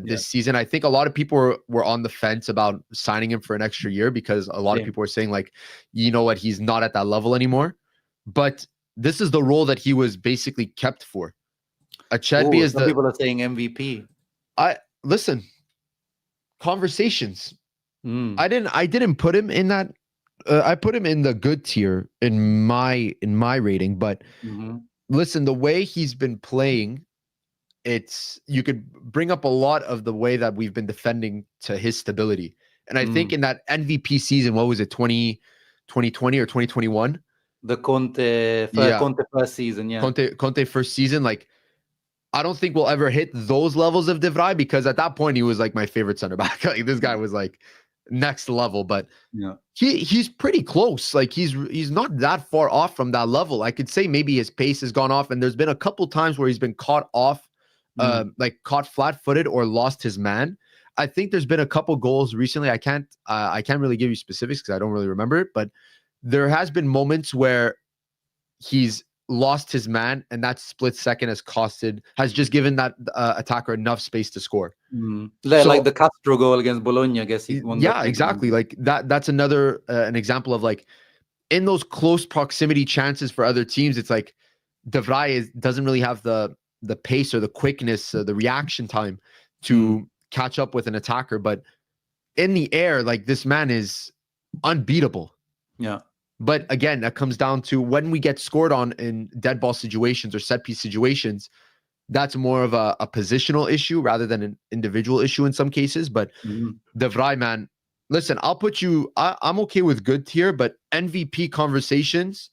this season. I think a lot of people were on the fence about signing him for an extra year because a lot of people were saying like, you know what, he's not at that level anymore. But this is the role that he was basically kept for. Acerbi is people are saying MVP. Listen, conversations. I didn't put him in that. I put him in the good tier in my rating. But listen, the way he's been playing, you could bring up a lot of the way that we've been defending to his stability. And I think in that MVP season, what was it, 2020 or 2021? The Conte first season, Conte first season, like. I don't think we'll ever hit those levels of de Vrij, because at that point he was like my favorite center back. Like, this guy was like next level, but he's pretty close. Like he's not that far off from that level. I could say maybe his pace has gone off, and there's been a couple times where he's been caught off, like caught flat-footed or lost his man. I think there's been a couple goals recently. I can't really give you specifics because I don't really remember it, but there has been moments where he's lost his man, and that split second has just given that attacker enough space to score. Like the Castro goal against Bologna, I guess. Exactly. Like that's another an example of like in those close proximity chances for other teams, it's like de Vrij doesn't really have the pace or the quickness, the reaction time to catch up with an attacker. But in the air, like this man is unbeatable. Yeah. But again, that comes down to when we get scored on in dead ball situations or set piece situations, that's more of a positional issue rather than an individual issue in some cases. But de Vrij, man, listen, I'll put you, I'm okay with good tier, but MVP conversations,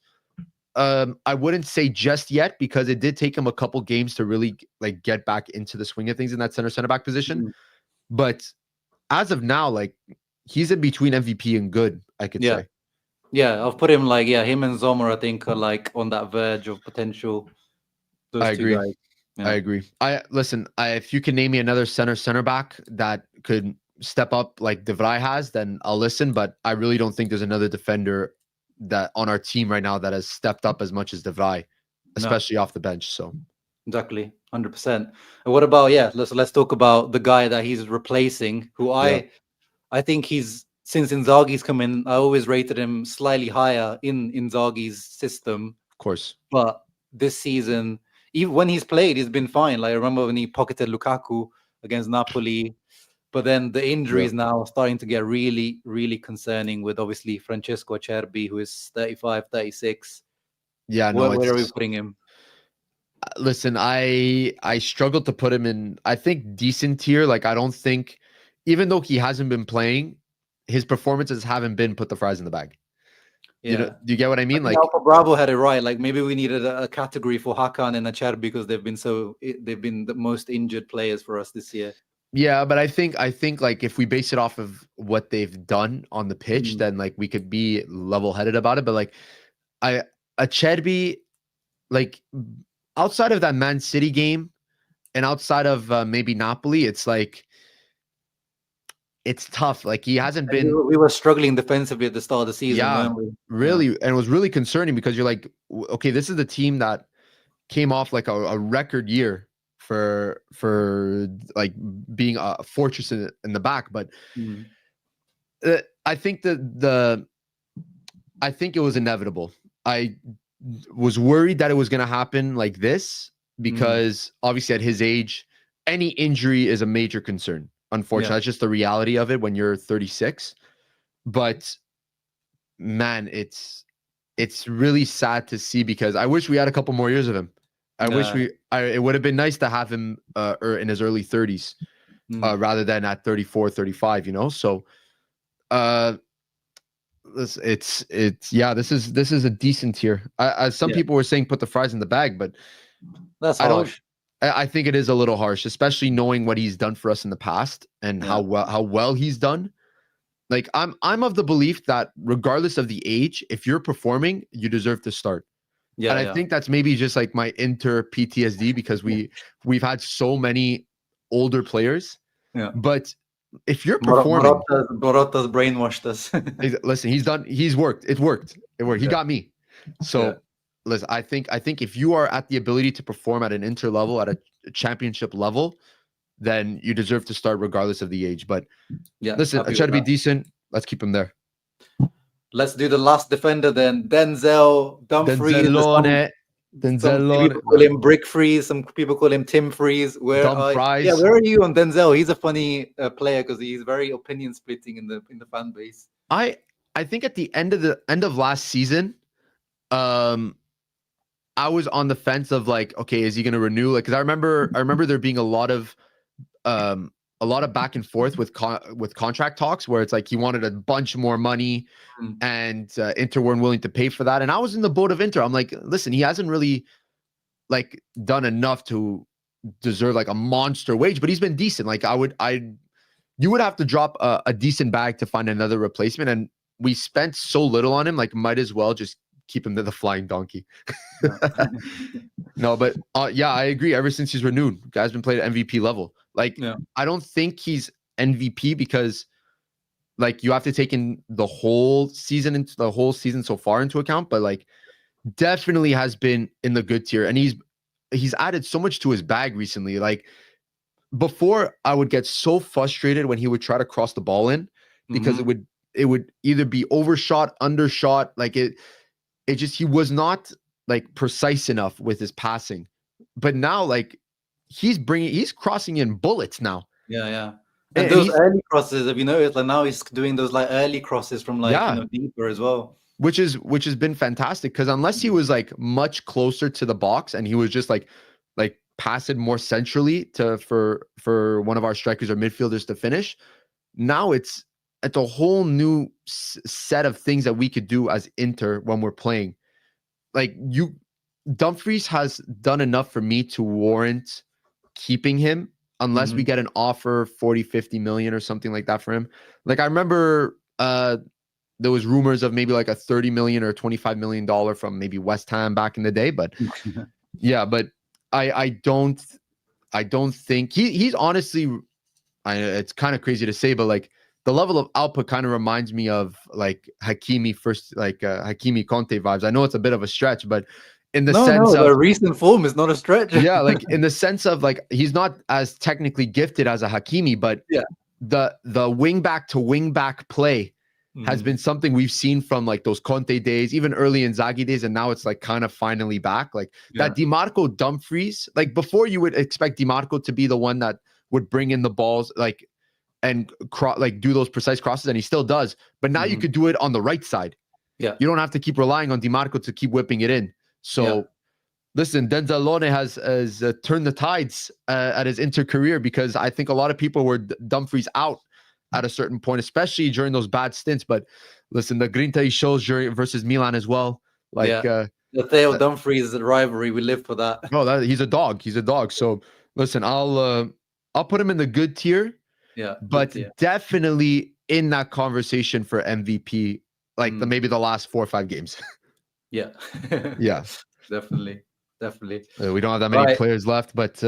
I wouldn't say just yet, because it did take him a couple games to really like get back into the swing of things in that center back position. Mhm. But as of now, like he's in between MVP and good, I could Yeah. say. Yeah, I've put him like, him and Sommer, I think, are like on that verge of potential. Those I two agree. guys. I Yeah. agree. If you can name me another center back that could step up like De Vrij has, then I'll listen. But I really don't think there's another defender that on our team right now that has stepped up as much as De Vrij, No, especially off the bench. So exactly. 100%. And what about, let's talk about the guy that he's replacing, who yeah, I think since Inzaghi's come in, I always rated him slightly higher in Inzaghi's system. of course. But this season, even when he's played, he's been fine. Like I remember when he pocketed Lukaku against Napoli, but then the injuries now are starting to get really, really concerning with obviously Francesco Acerbi, who is 35, 36. Yeah, no, Where are we it's putting him? listen, I struggled to put him in, I think, decent tier. Like I don't think, even though he hasn't been playing, his performances haven't been put the fries in the bag. Yeah. Do you get what I mean? I think Like Alpha Bravo had it right. Like maybe we needed a category for Hakan and Acerbi because they've been the most injured players for us this year. yeah, but I think like if we base it off of what they've done on the pitch, then like we could be level-headed about it. But like Acerbi, like outside of that Man City game and outside of maybe Napoli, it's like it's tough. Like he hasn't been. We were struggling defensively at the start of the season, Yeah, weren't we? really, and it was really concerning because you're like, okay, this is the team that came off like a record year for like being a fortress in the back, but I think I think it was inevitable. I was worried that it was going to happen like this because obviously at his age, any injury is a major concern. Unfortunately, that's just the reality of it when you're 36. But man, it's really sad to see because I wish we had a couple more years of him. I wish it would have been nice to have him in his early 30s rather than at 34, 35, you know? So this is a decent tier. Some people were saying put the fries in the bag, but that's harsh. I think it is a little harsh, especially knowing what he's done for us in the past and how well he's done. Like I'm of the belief that regardless of the age, if you're performing, you deserve to start. Yeah, and I think that's maybe just like my Inter PTSD because we've had so many older players. Yeah. But if you're performing, Morota's brainwashed us. listen, he's worked. It worked. He got me. So listen, I think if you are at the ability to perform at an Inter level, at a championship level, then you deserve to start regardless of the age. But listen, I try to be decent. Let's keep him there. Let's do the last defender then. Denzel Dumfries. Some people call him Brick Freeze. Some people call him Tim Freeze. Where are you on Denzel? He's a funny player because he's very opinion splitting in the fan base. I think at the end of last season, I was on the fence of like, okay, is he going to renew? Like, because I remember there being a lot of back and forth with contract talks where it's like he wanted a bunch more money and Inter weren't willing to pay for that. And I was in the boat of Inter. I'm like, listen, he hasn't really like done enough to deserve like a monster wage, but he's been decent. Like you would have to drop a decent bag to find another replacement. And we spent so little on him, like might as well just keep him to the flying donkey. No, but I agree. Ever since he's renewed, guy's been played at MVP level. Like, I don't think he's MVP because like you have to take in the whole season so far into account, but like definitely has been in the good tier. And he's added so much to his bag recently. Like before I would get so frustrated when he would try to cross the ball in because it would either be overshot, undershot, like it just, he was not like precise enough with his passing. But now like he's crossing in bullets now. Yeah. And those early crosses, have you noticed? Like now he's doing those like early crosses from like deeper as well. Which has been fantastic because unless he was like much closer to the box and he was just like pass it more centrally for one of our strikers or midfielders to finish, now it's a whole new set of things that we could do as Inter when we're playing. like Dumfries has done enough for me to warrant keeping him unless we get an offer 40, 50 million or something like that for him. Like I remember there was rumors of maybe like a 30 million or $25 million from maybe West Ham back in the day, but yeah, but I don't think he's honestly, it's kind of crazy to say, but like the level of output kind of reminds me of like Hakimi Hakimi Conte vibes. I know it's a bit of a stretch, but in the sense of the recent form is not a stretch. yeah, like in the sense of like he's not as technically gifted as a Hakimi, but yeah, the wing back to wing back play has been something we've seen from like those Conte days, even early Inzaghi days, and now it's like kind of finally back. Like that Dimarco Dumfries, like before you would expect Dimarco to be the one that would bring in the balls, like and like do those precise crosses, and he still does. But now you could do it on the right side. Yeah, you don't have to keep relying on Dimarco to keep whipping it in. So listen, Denzel has turned the tides at his Inter career, because I think a lot of people were Dumfries out at a certain point, especially during those bad stints. But listen, the grinta he shows versus Milan as well. Like the Theo Dumfries rivalry, we live for that. No, he's a dog. He's a dog. So listen, I'll put him in the good tier. Yeah, but definitely in that conversation for MVP, like maybe the last 4 or 5 games. yeah, definitely. We don't have that many players left, but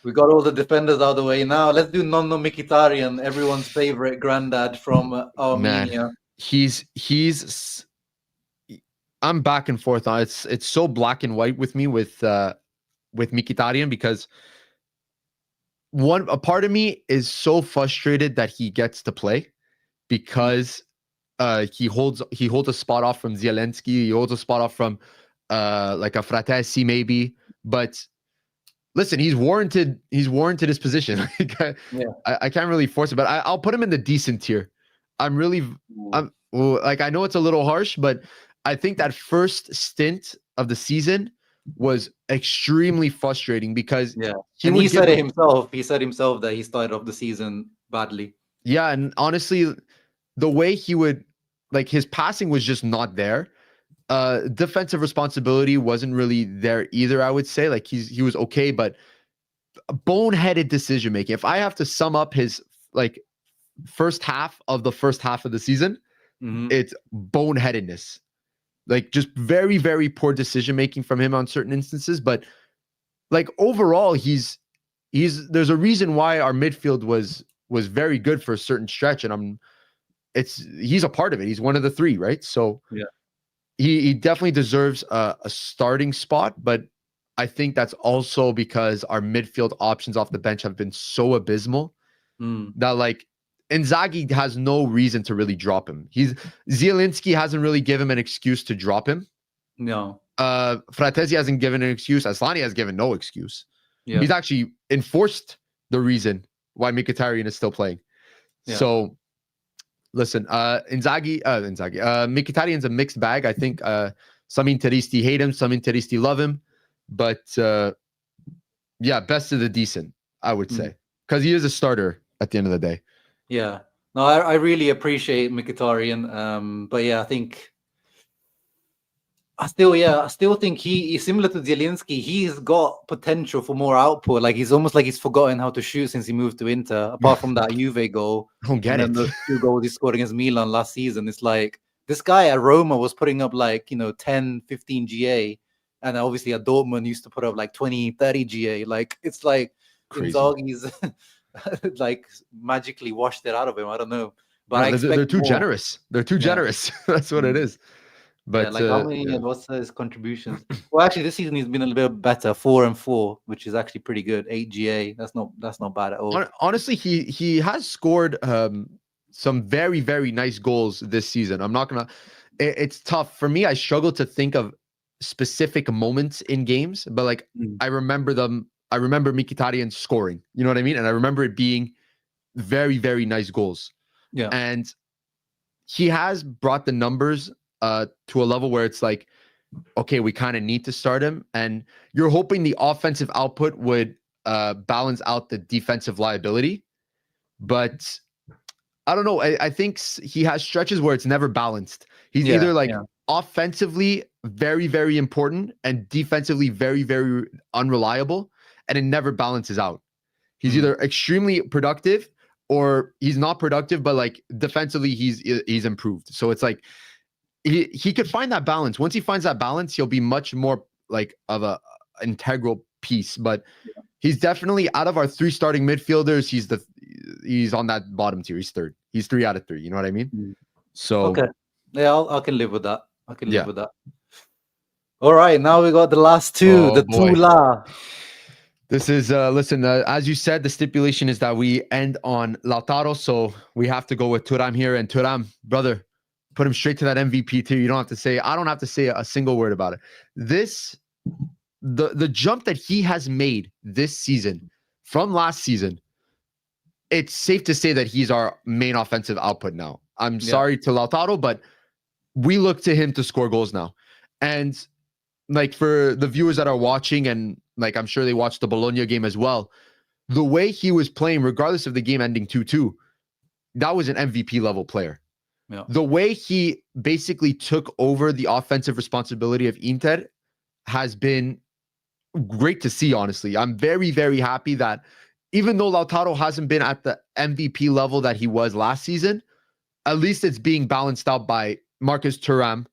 we got all the defenders out of the way. Now let's do Nonno Mkhitaryan, everyone's favorite granddad from Armenia. Man, he's I'm back and forth on it. It's so black and white with me with Mkhitaryan, because a part of me is so frustrated that he gets to play, because he holds a spot off from Zielinski, he holds a spot off from like a Fratesi maybe, but listen, he's warranted his position. I can't really force it, but I'll put him in the decent tier. I know it's a little harsh, but I think that first stint of the season was extremely frustrating, because he said it himself. He said himself that he started off the season badly. Yeah, and honestly, the way he would, like, his passing was just not there. Defensive responsibility wasn't really there either, I would say. Like, he was okay, but boneheaded decision making. If I have to sum up his like first half of the season, it's boneheadedness. Like, just very, very poor decision making from him on certain instances. But like overall, there's a reason why our midfield was very good for a certain stretch, and he's a part of it. He's one of the 3, right? So he definitely deserves a starting spot, but I think that's also because our midfield options off the bench have been so abysmal that, like, Inzaghi has no reason to really drop him. Zielinski hasn't really given him an excuse to drop him. No. Fratesi hasn't given an excuse. Asllani has given no excuse. Yeah. He's actually enforced the reason why Mkhitaryan is still playing. Yeah. So listen, Mkhitaryan's a mixed bag. I think some Interisti hate him, some Interisti love him. But best of the decent, I would say. Because he is a starter at the end of the day. Yeah. No, I really appreciate Mkhitaryan. But yeah, I still think he's similar to Zielinski. He's got potential for more output. Like, he's almost like he's forgotten how to shoot since he moved to Inter. Apart from that Juve goal, I don't get it. The 2 goals he scored against Milan last season. It's like this guy at Roma was putting up like 10, 15 GA, and obviously at Dortmund used to put up like 20, 30 GA. Like, it's like Inzaghi's like magically washed it out of him. I don't know, but they're too generous. They're too generous. That's what it is. But how many? What's his contributions? Well, actually, this season he's been a little bit better, 4 and 4, which is actually pretty good. 8 GA. That's not bad at all. Honestly, he has scored some very, very nice goals this season. I'm not gonna. It's tough for me. I struggle to think of specific moments in games, but like I remember them. I remember Mkhitaryan scoring. You know what I mean? And I remember it being very, very nice goals. Yeah. And he has brought the numbers to a level where it's like, okay, we kind of need to start him. And you're hoping the offensive output would balance out the defensive liability. But I don't know. I think he has stretches where it's never balanced. He's either like offensively very, very important, and defensively very, very unreliable, and it never balances out. He's either extremely productive or he's not productive, but like defensively he's improved. So it's like he could find that balance. Once he finds that balance, he'll be much more like of a integral piece. But he's definitely, out of our 3 starting midfielders, he's on that bottom tier. He's third. He's 3 out of 3. You know what I mean? So okay, yeah, I can live with that. I can live with that. All right, now we got the last 2, the boy. Tula. This is listen, as you said, the stipulation is that we end on Lautaro, so we have to go with Thuram here. And Thuram, brother, put him straight to that MVP tier. You don't have to say, I don't have to say a single word about it. The jump that he has made this season from last season, it's safe to say that he's our main offensive output now. I'm sorry to Lautaro, but we look to him to score goals now. And like, for the viewers that are watching, and like I'm sure they watched the Bologna game as well, the way he was playing, regardless of the game ending 2-2, that was an MVP level player. Yeah. The way he basically took over the offensive responsibility of Inter has been great to see, honestly. I'm very, very happy that even though Lautaro hasn't been at the MVP level that he was last season, at least it's being balanced out by Marcus Thuram,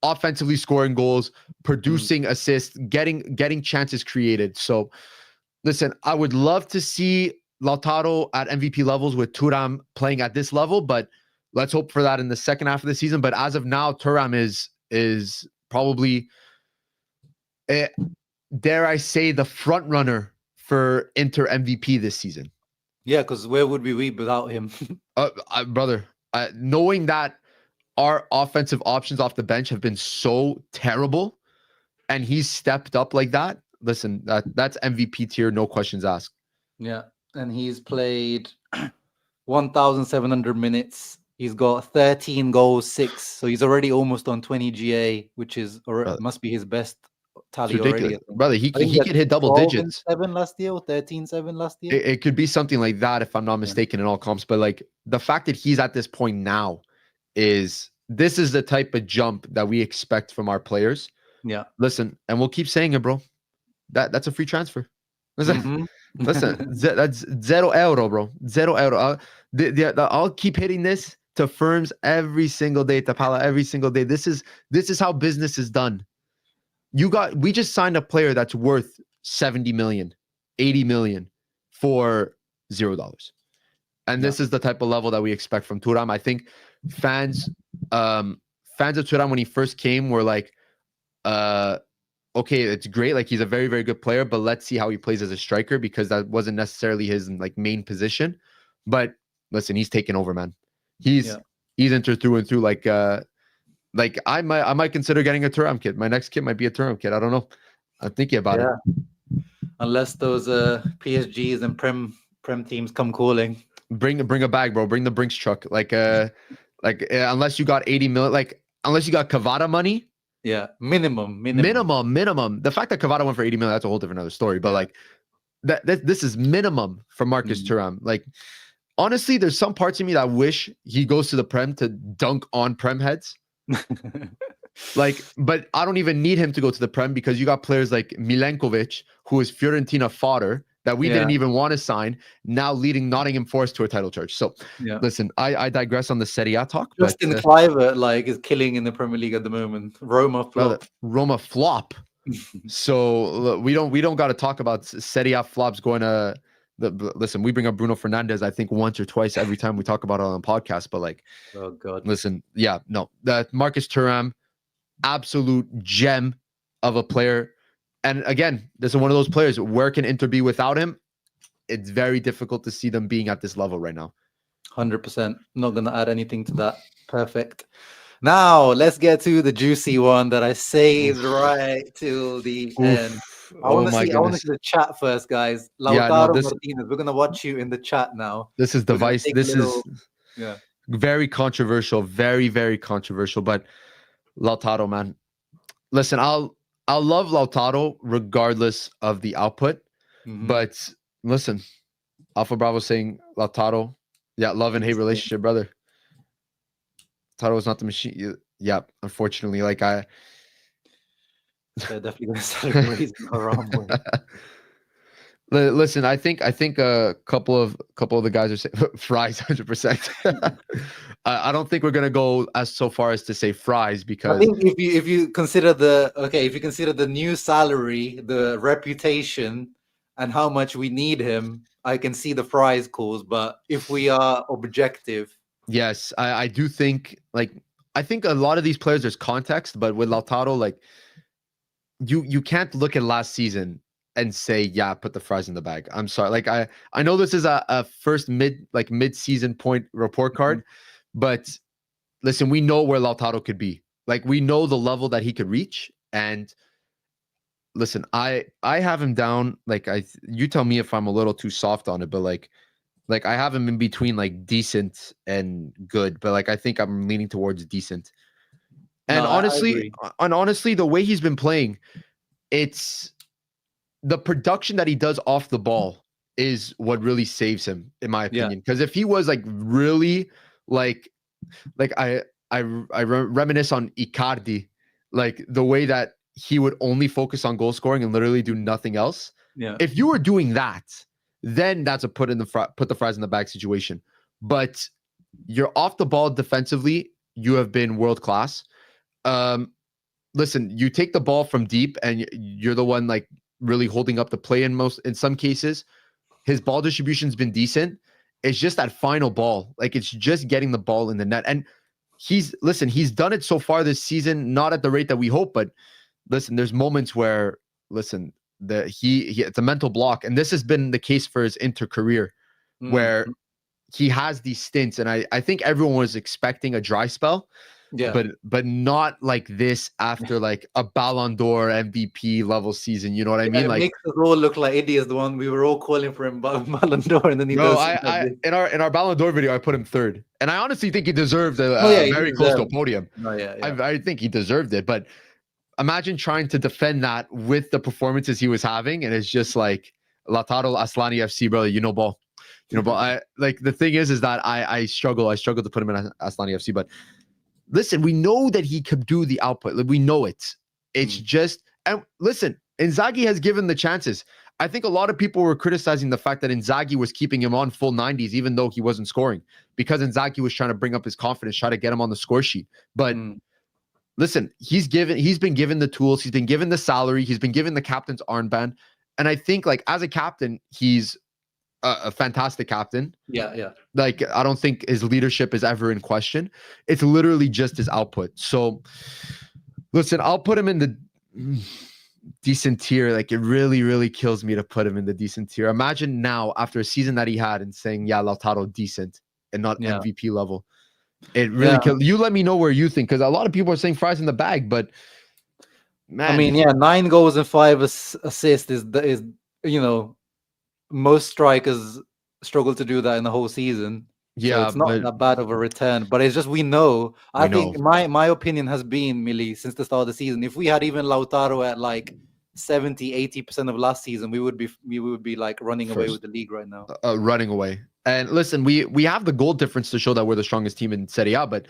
offensively scoring goals, producing assists, getting chances created. So listen, I would love to see Lautaro at MVP levels with Thuram playing at this level, but let's hope for that in the second half of the season. But as of now, Thuram is probably, dare I say, the front runner for Inter MVP this season. Yeah, because where would we be without him? Brother, knowing that our offensive options off the bench have been so terrible, and he's stepped up like that. Listen, that's MVP tier, no questions asked. Yeah, and he's played 1,700 minutes. He's got 13 goals, 6. So he's already almost on 20 GA, which is must be his best tally already. Brother, he could hit double digits. 7 last year or 13-7 last year. It could be something like that, if I'm not mistaken, in all comps. But like, the fact that he's at this point now this is the type of jump that we expect from our players. Yeah. Listen, and we'll keep saying it, bro. That's a free transfer. Listen, that's €0, bro. €0. I'll keep hitting this to firms every single day, to Pala every single day. This is how business is done. We just signed a player that's worth 70 million, 80 million for $0. And this is the type of level that we expect from Thuram. I think fans of Thuram when he first came were like, okay, it's great. Like, he's a very, very good player, but let's see how he plays as a striker, because that wasn't necessarily his like main position. But listen, he's taken over, man. He's Inter through and through. Like I might consider getting a Thuram kit. My next kit might be a Thuram kit. I don't know. I'm thinking about it. Unless those PSGs and Prem teams come calling. Bring a bag, bro. Bring the Brinks truck. Unless you got 80 million, like unless you got Cavada money. Yeah, minimum. The fact that Cavada went for 80 million, that's a whole different other story. But like this is minimum for Marcus Thuram. Like, honestly, there's some parts of me that wish he goes to the Prem to dunk on Prem heads. But I don't even need him to go to the Prem, because you got players like Milenkovic, who is Fiorentina fodder, that we didn't even want to sign, now leading Nottingham Forest to a title charge. So listen, I digress on the Serie A talk. Justin Kluivert is killing in the Premier League at the moment. Roma flop. So we don't got to talk about Serie A flops going to listen. We bring up Bruno Fernandes, I think, once or twice every time we talk about it on the podcast. But like, oh god, listen, that Marcus Thuram, absolute gem of a player. And again, this is one of those players. Where can Inter be without him? It's very difficult to see them being at this level right now. 100%. Not going to add anything to that. Perfect. Now, let's get to the juicy one that I saved right till the end. I want to see the chat first, guys. Lautaro Martinez, we're going to watch you in the chat now. This is very controversial. Very, very controversial. But Lautaro, man. Listen, I'll love Lautaro regardless of the output. But listen, Alpha Bravo saying Lautaro, love and hate relationship, brother. Lautaro is not the machine. Yeah, unfortunately, like They're definitely going to celebrate Haram. Listen, I think a couple of the guys are saying fries 100%. I don't think we're gonna go as so far as to say fries I because think if you consider if you consider the new salary, the reputation, and how much we need him, I can see the fries cause. But if we are objective, yes, I do think like I think a lot of these players there's context, but with Lautaro, like you can't look at last season and say, yeah, put the fries in the bag. I'm sorry. Like I know this is a first mid-season point report card, but listen, we know where Lautaro could be. Like we know the level that he could reach. And listen, I have him down. Like you tell me if I'm a little too soft on it, but like I have him in between like decent and good, but like I think I'm leaning towards decent. no, And I honestly, agree. the way he's been playing, it's the production that he does off the ball is what really saves him, in my Yeah, opinion. Because if he was like really like like I reminisce on Icardi, like the way that he would only focus on goal scoring and literally do nothing else. yeah, If you were doing that, then that's a put the fries in the bag situation. But you're off the ball defensively. You have been world class. Um, listen, you take the ball from deep and you're the one like really holding up the play in some cases. His ball distribution's been decent. It's just that final ball. Like it's just getting the ball in the net. And he's done it so far this season, not at the rate that we hope, but listen, there's moments where he it's a mental block. And this has been the case for his Inter career where he has these stints. And I think everyone was expecting a dry spell. yeah. But not like this after like a Ballon d'Or MVP level season. You know what I Yeah, mean? it Like, makes us all look like idiots. The one we were all calling for him, Ballon d'Or, and then he no, does. I in our Ballon d'Or video, I put him third, and I honestly think he deserved Oh yeah, a he very close to a deserved. podium. No, yeah, yeah. I think he deserved it, but imagine trying to defend that with the performances he was having, and it's just like Lautaro Aslani FC, brother. You know ball. But I like the thing is that I struggle to put him in Aslani FC, but listen, we know that he could do the output. Like, we know it. It's just, and listen, Inzaghi has given the chances. I think a lot of people were criticizing the fact that Inzaghi was keeping him on full 90s, even though he wasn't scoring, because Inzaghi was trying to bring up his confidence, try to get him on the score sheet. But listen, he's been given the tools, he's been given the salary, he's been given the captain's armband. And I think like as a captain, he's a fantastic captain. Yeah. Like, I don't think his leadership is ever in question. It's literally just his output. So, listen, I'll put him in the decent tier. Like, it really, really kills me to put him in the decent tier. Imagine now, after a season that he had, and saying, yeah, Lautaro decent and not MVP level. It really kills. You let me know where you think, because a lot of people are saying fries in the bag, but man. I mean, 9 goals and 5 assists is most strikers struggle to do that in the whole season. Yeah, so it's not that bad of a return, but it's just we know. I think my opinion has been, Mili, since the start of the season, if we had even Lautaro at like 70-80% of last season, we would be like running away with the league right now. Running away. And listen, we have the goal difference to show that we're the strongest team in Serie A, but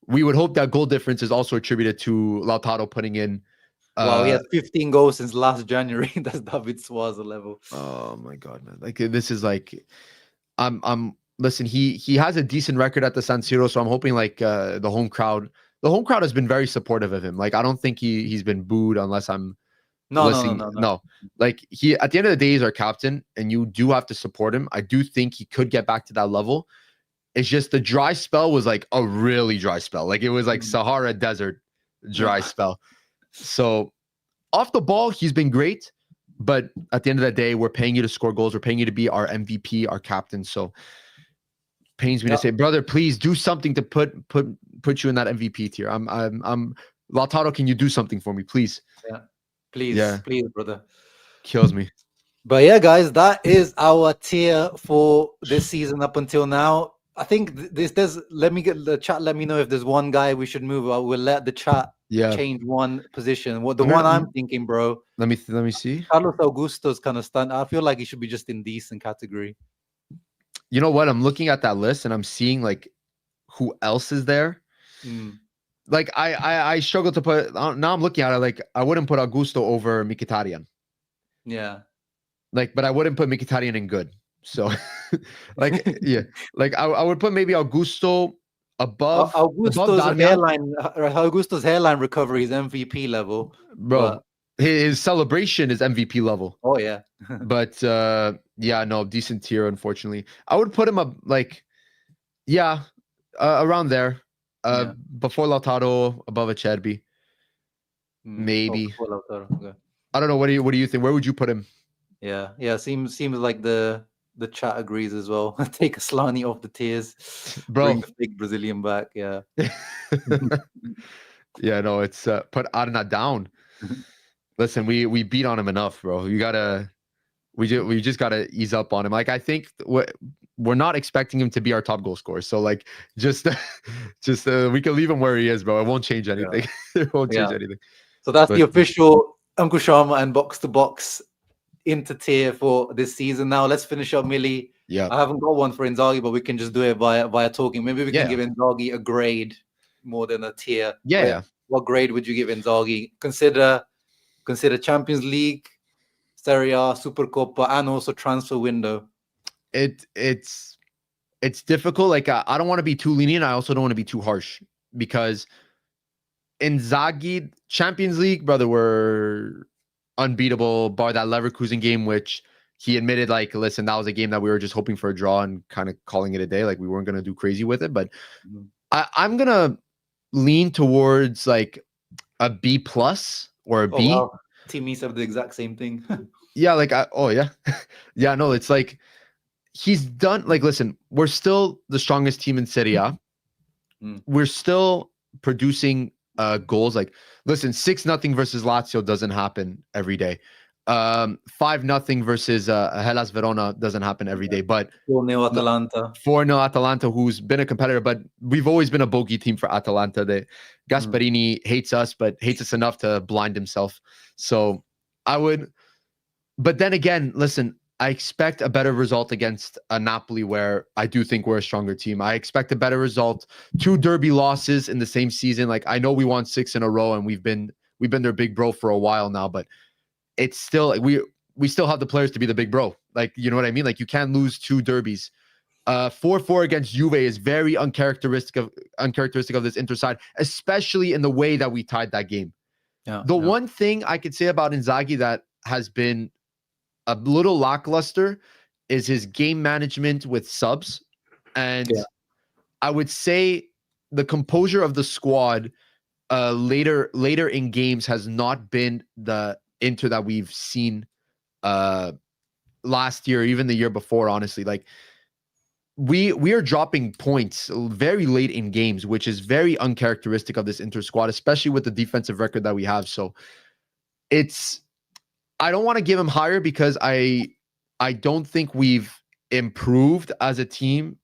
we would hope that goal difference is also attributed to Lautaro putting in. Well, he has 15 goals since last January. That's David Suazo level. Oh my god, man! Like, this is like, listen. He has a decent record at the San Siro, so I'm hoping like the home crowd has been very supportive of him. Like, I don't think he's been booed unless I'm listening. No. Like, he at the end of the day, he's our captain, and you do have to support him. I do think he could get back to that level. It's just the dry spell was like a really dry spell. Like, it was like Sahara Desert dry spell. So off the ball, he's been great. But at the end of the day, we're paying you to score goals. We're paying you to be our MVP, our captain. So pains me to say, brother, please do something to put you in that MVP tier. I'm Lautaro, can you do something for me, please? Yeah. Please, brother. Kills me. But yeah, guys, that is our tier for this season up until now. I think let me get the chat. Let me know if there's one guy we should move. We'll let the chat change one position. What I'm thinking, bro. Let me see. Carlos Augusto's kind of stunned. I feel like he should be just in decent category. You know what? I'm looking at that list and I'm seeing like who else is there. like I struggle to put. Now I'm looking at it like I wouldn't put Augusto over Mkhitaryan. Yeah. Like, but I wouldn't put Mkhitaryan in good. So, like, yeah, like I would put maybe Augusto above Darmian, Augusto's hairline recovery is MVP level, bro. but His celebration is MVP level. oh yeah. But yeah, no, decent tier. Unfortunately, I would put him up like, yeah, around there. Yeah. Before Lautaro, above Acerbi, Oh, maybe. Lautaro, okay. I don't know. What do you think? Where would you put him? Yeah. Seems like the chat agrees as well. Take Aslani off the tiers, Bro. bring the big Brazilian back. Yeah. Yeah, no, it's put Arna down. Listen, we beat on him enough, bro. We just gotta ease up on him. Like I think we're not expecting him to be our top goal scorer. So like just we can leave him where he is, bro. It won't change anything. Yeah. It won't change anything. So that's the official Uncle Sharma and box to box into tier for this season. Now let's finish up Mili. Yeah. I haven't got one for Inzaghi, but we can just do it via talking. Maybe we can give Inzaghi a grade more than a tier. Yeah. What grade would you give Inzaghi? Consider Champions League, Serie A, Supercoppa, and also transfer window. It's difficult. Like I don't want to be too lenient. I also don't want to be too harsh because Inzaghi Champions League, brother, were unbeatable. Bar that Leverkusen game, which he admitted, like, listen, that was a game that we were just hoping for a draw and kind of calling it a day. Like we weren't gonna do crazy with it. But I'm gonna lean towards like a B plus or a B. Wow. Team said the exact same thing. Yeah, like yeah, no, it's like he's done. Like, listen, we're still the strongest team in Serie A. We're still producing goals. Like, listen, 6-0 versus Lazio doesn't happen every day. 5-0 versus Hellas Verona doesn't happen every day. But 4-0 Atalanta. 4-0 Atalanta, who's been a competitor, but we've always been a bogey team for Atalanta. Gasperini hates us, but hates us enough to blind himself. So I would, but then again, listen, I expect a better result against Napoli, where I do think we're a stronger team. I expect a better result. 2 derby losses in the same season. Like I know we won 6 in a row, and we've been their big bro for a while now, but it's still like we still have the players to be the big bro. Like, you know what I mean? Like you can't lose 2 derbies. 4-4 against Juve is very uncharacteristic of this Inter side, especially in the way that we tied that game. The one thing I could say about Inzaghi that has been a little lackluster is his game management with subs. And I would say the composure of the squad later in games has not been the Inter that we've seen last year, even the year before, honestly. Like we are dropping points very late in games, which is very uncharacteristic of this Inter squad, especially with the defensive record that we have. So I don't want to give him higher because I don't think we've improved as a team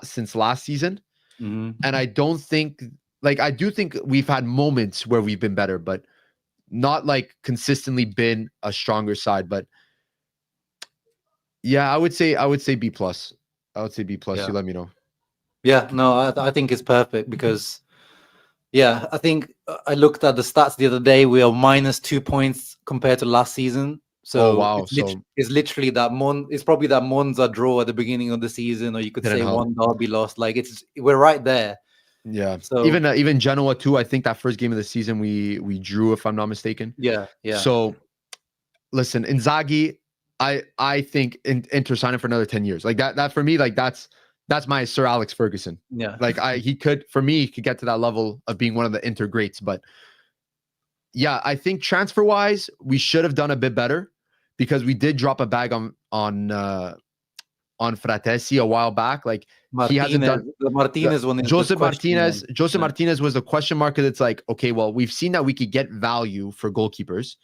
since last season. And I don't think, like, I do think we've had moments where we've been better, but not like consistently been a stronger side. But yeah, I would say B plus. I would say B plus. You let me know. Yeah, no, I think it's perfect because, yeah, I think I looked at the stats the other day. We are minus 2 points compared to last season. So wow, it's literally that it's probably that Monza draw at the beginning of the season, or you could say one derby loss. Like we're right there. Yeah. So even Genoa too. I think that first game of the season we drew, if I'm not mistaken. Yeah. So listen, Inzaghi, I think Inter sign him for another 10 years. Like that for me, like that's my Sir Alex Ferguson. Yeah. Like he could get to that level of being one of the Inter greats. But yeah, I think transfer wise, we should have done a bit better because we did drop a bag on Fratesi a while back. Like he hasn't done the Martinez one. Joseph Martinez was a question mark. It's like, okay, well, we've seen that we could get value for goalkeepers.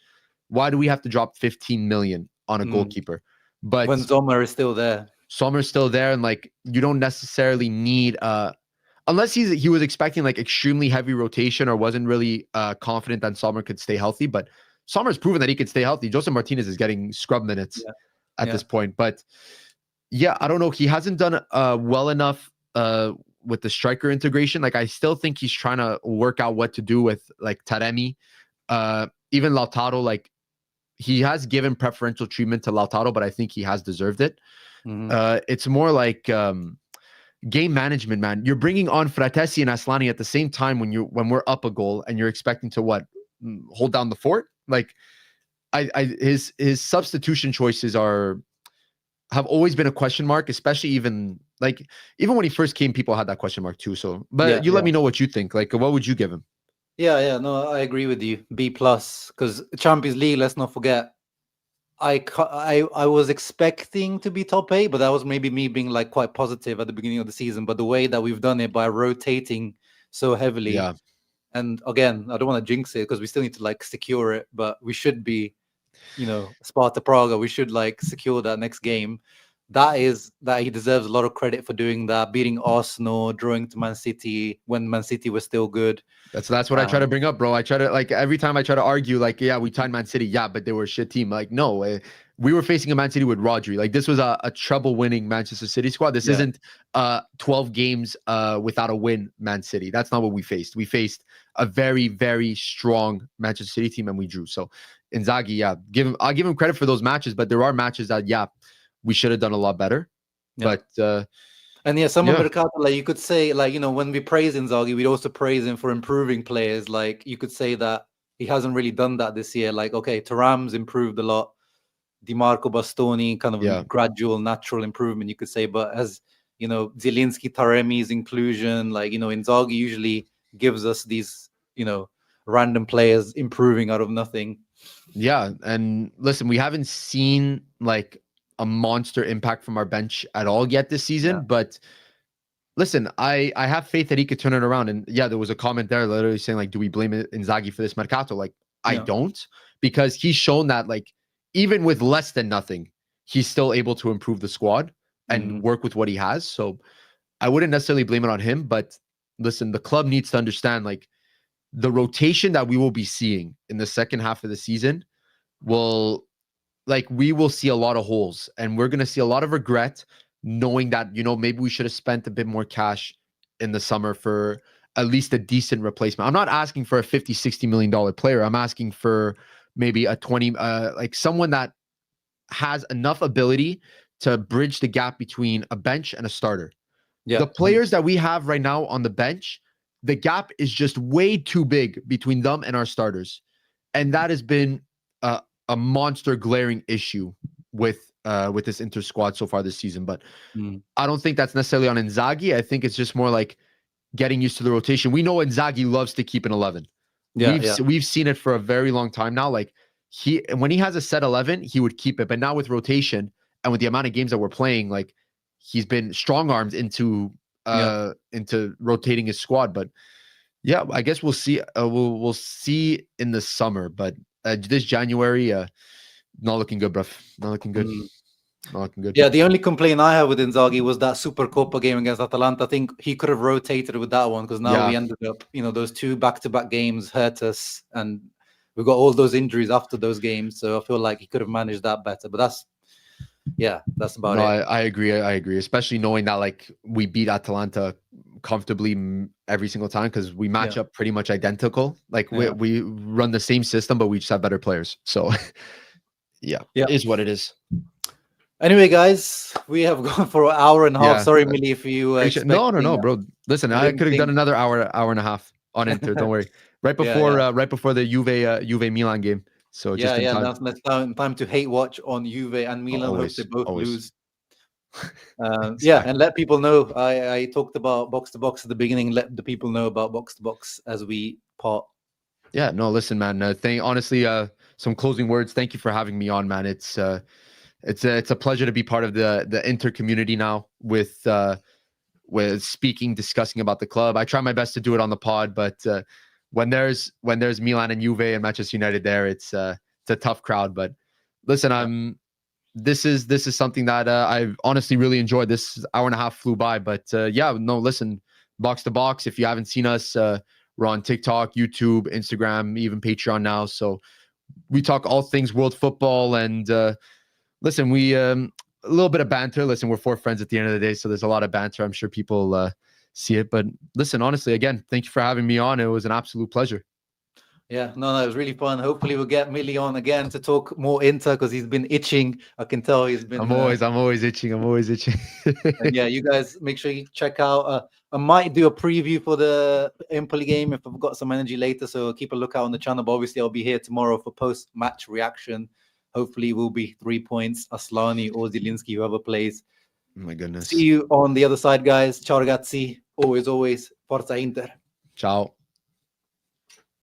Why do we have to drop 15 million on a goalkeeper? But when Sommer is still there. Sommer's still there, and like you don't necessarily need unless he was expecting like extremely heavy rotation or wasn't really confident that Sommer could stay healthy. But Sommer's proven that he could stay healthy. Joseph Martinez is getting scrub minutes at this point. But yeah, I don't know. He hasn't done well enough the striker integration. Like I still think he's trying to work out what to do with like Taremi, even Lautaro. Like he has given preferential treatment to Lautaro, but I think he has deserved it. It's more like game management, man. You're bringing on Fratesi and Aslani at the same time when we're up a goal and you're expecting to hold down the fort. Like his substitution choices have always been a question mark, especially even when he first came, people had that question mark too. So, but let me know what you think. Like, what would you give him? Yeah, no, I agree with you. B+, because Champions League, let's not forget, I was expecting to be top 8, but that was maybe me being like quite positive at the beginning of the season. But the way that we've done it by rotating so heavily, and again, I don't want to jinx it because we still need to like secure it, but we should be, Sparta Praga, we should like secure that next game. That he deserves a lot of credit for doing that, beating Arsenal, drawing to Man City when Man City was still good. That's what I try to bring up, bro. I try to every time I try to argue, we tied Man City, but they were a shit team. Like, no, we were facing a Man City with Rodri. Like, this was a treble-winning Manchester City squad. This isn't 12 games without a win Man City. That's not what we faced. We faced a very, very strong Manchester City team, and we drew. So, Inzaghi, I'll give him credit for those matches, but there are matches that, we should have done a lot better. But and some of Mercato, like you could say, when we praise Inzaghi, we'd also praise him for improving players. Like you could say that he hasn't really done that this year. Like, okay, Thuram's improved a lot. Dimarco, Bastoni, kind of gradual, natural improvement, you could say. But as Zielinski, Taremi's inclusion, Inzaghi usually gives us these, random players improving out of nothing. Yeah, and listen, we haven't seen like a monster impact from our bench at all yet this season, but listen, I have faith that he could turn it around. And there was a comment there literally saying like, do we blame Inzaghi for this Mercato? Like, I don't, because he's shown that like, even with less than nothing, he's still able to improve the squad and work with what he has. So I wouldn't necessarily blame it on him, but listen, the club needs to understand like the rotation that we will be seeing in the second half of the season we will see a lot of holes, and we're going to see a lot of regret knowing that, maybe we should have spent a bit more cash in the summer for at least a decent replacement. I'm not asking for a $50-60 million player. I'm asking for maybe a 20, someone that has enough ability to bridge the gap between a bench and a starter. The players that we have right now on the bench, the gap is just way too big between them and our starters. And that has been a monster glaring issue with this Inter squad so far this season. But I don't think that's necessarily on Inzaghi. I think it's just more like getting used to the rotation. We know Inzaghi loves to keep an 11. We've seen it for a very long time now. Like when he has a set 11, he would keep it. But now with rotation and with the amount of games that we're playing, like he's been strong-armed into rotating his squad. But I guess we'll see. We'll see in the summer. But this January, not looking good, bruv. Not looking good. Not looking good. Yeah, the only complaint I have with Inzaghi was that Supercoppa game against Atalanta. I think he could have rotated with that one because now we ended up, those 2 back-to-back games hurt us, and we got all those injuries after those games. So I feel like he could have managed that better. But that's about it. I agree. I agree, especially knowing that like we beat Atalanta comfortably every single time because we match up pretty much identical. Like we run the same system, but we just have better players. So it is what it is. Anyway, guys, we have gone for an hour and a half. Sorry, Mili, if you no, bro. Listen, I could have done another hour and a half on Inter. Don't worry. Right before the Juve Milan game. So just that's time to hate watch on Juve and Milan. Hope they both lose. And let people know. I talked about box to box at the beginning. Let the people know about box to box as we part. Yeah, no, listen, man. Honestly, some closing words. Thank you for having me on, man. It's a pleasure to be part of the Inter community now with speaking, discussing about the club. I try my best to do it on the pod, but when there's Milan and Juve and Manchester United there, it's a tough crowd. But listen, this is something that I've honestly really enjoyed. This hour and a half flew by, but listen, box to box. If you haven't seen us, we're on TikTok, YouTube, Instagram, even Patreon now. So we talk all things world football, and listen, we a little bit of banter. Listen, we're 4 friends at the end of the day, so there's a lot of banter. I'm sure people see it. But listen, honestly, again, thank you for having me on. It was an absolute pleasure. Yeah, no, it was really fun. Hopefully we'll get Mili on again to talk more Inter because he's been itching. I can tell he's been. I'm always itching. I'm always itching. And yeah, you guys make sure you check out. I might do a preview for the Empoli game if I've got some energy later. So keep a lookout on the channel. But obviously, I'll be here tomorrow for post-match reaction. Hopefully, we'll be 3 points. Aslani or Zielinski, whoever plays. Oh my goodness. See you on the other side, guys. Ciao, ragazzi. Always, Forza Inter. Ciao.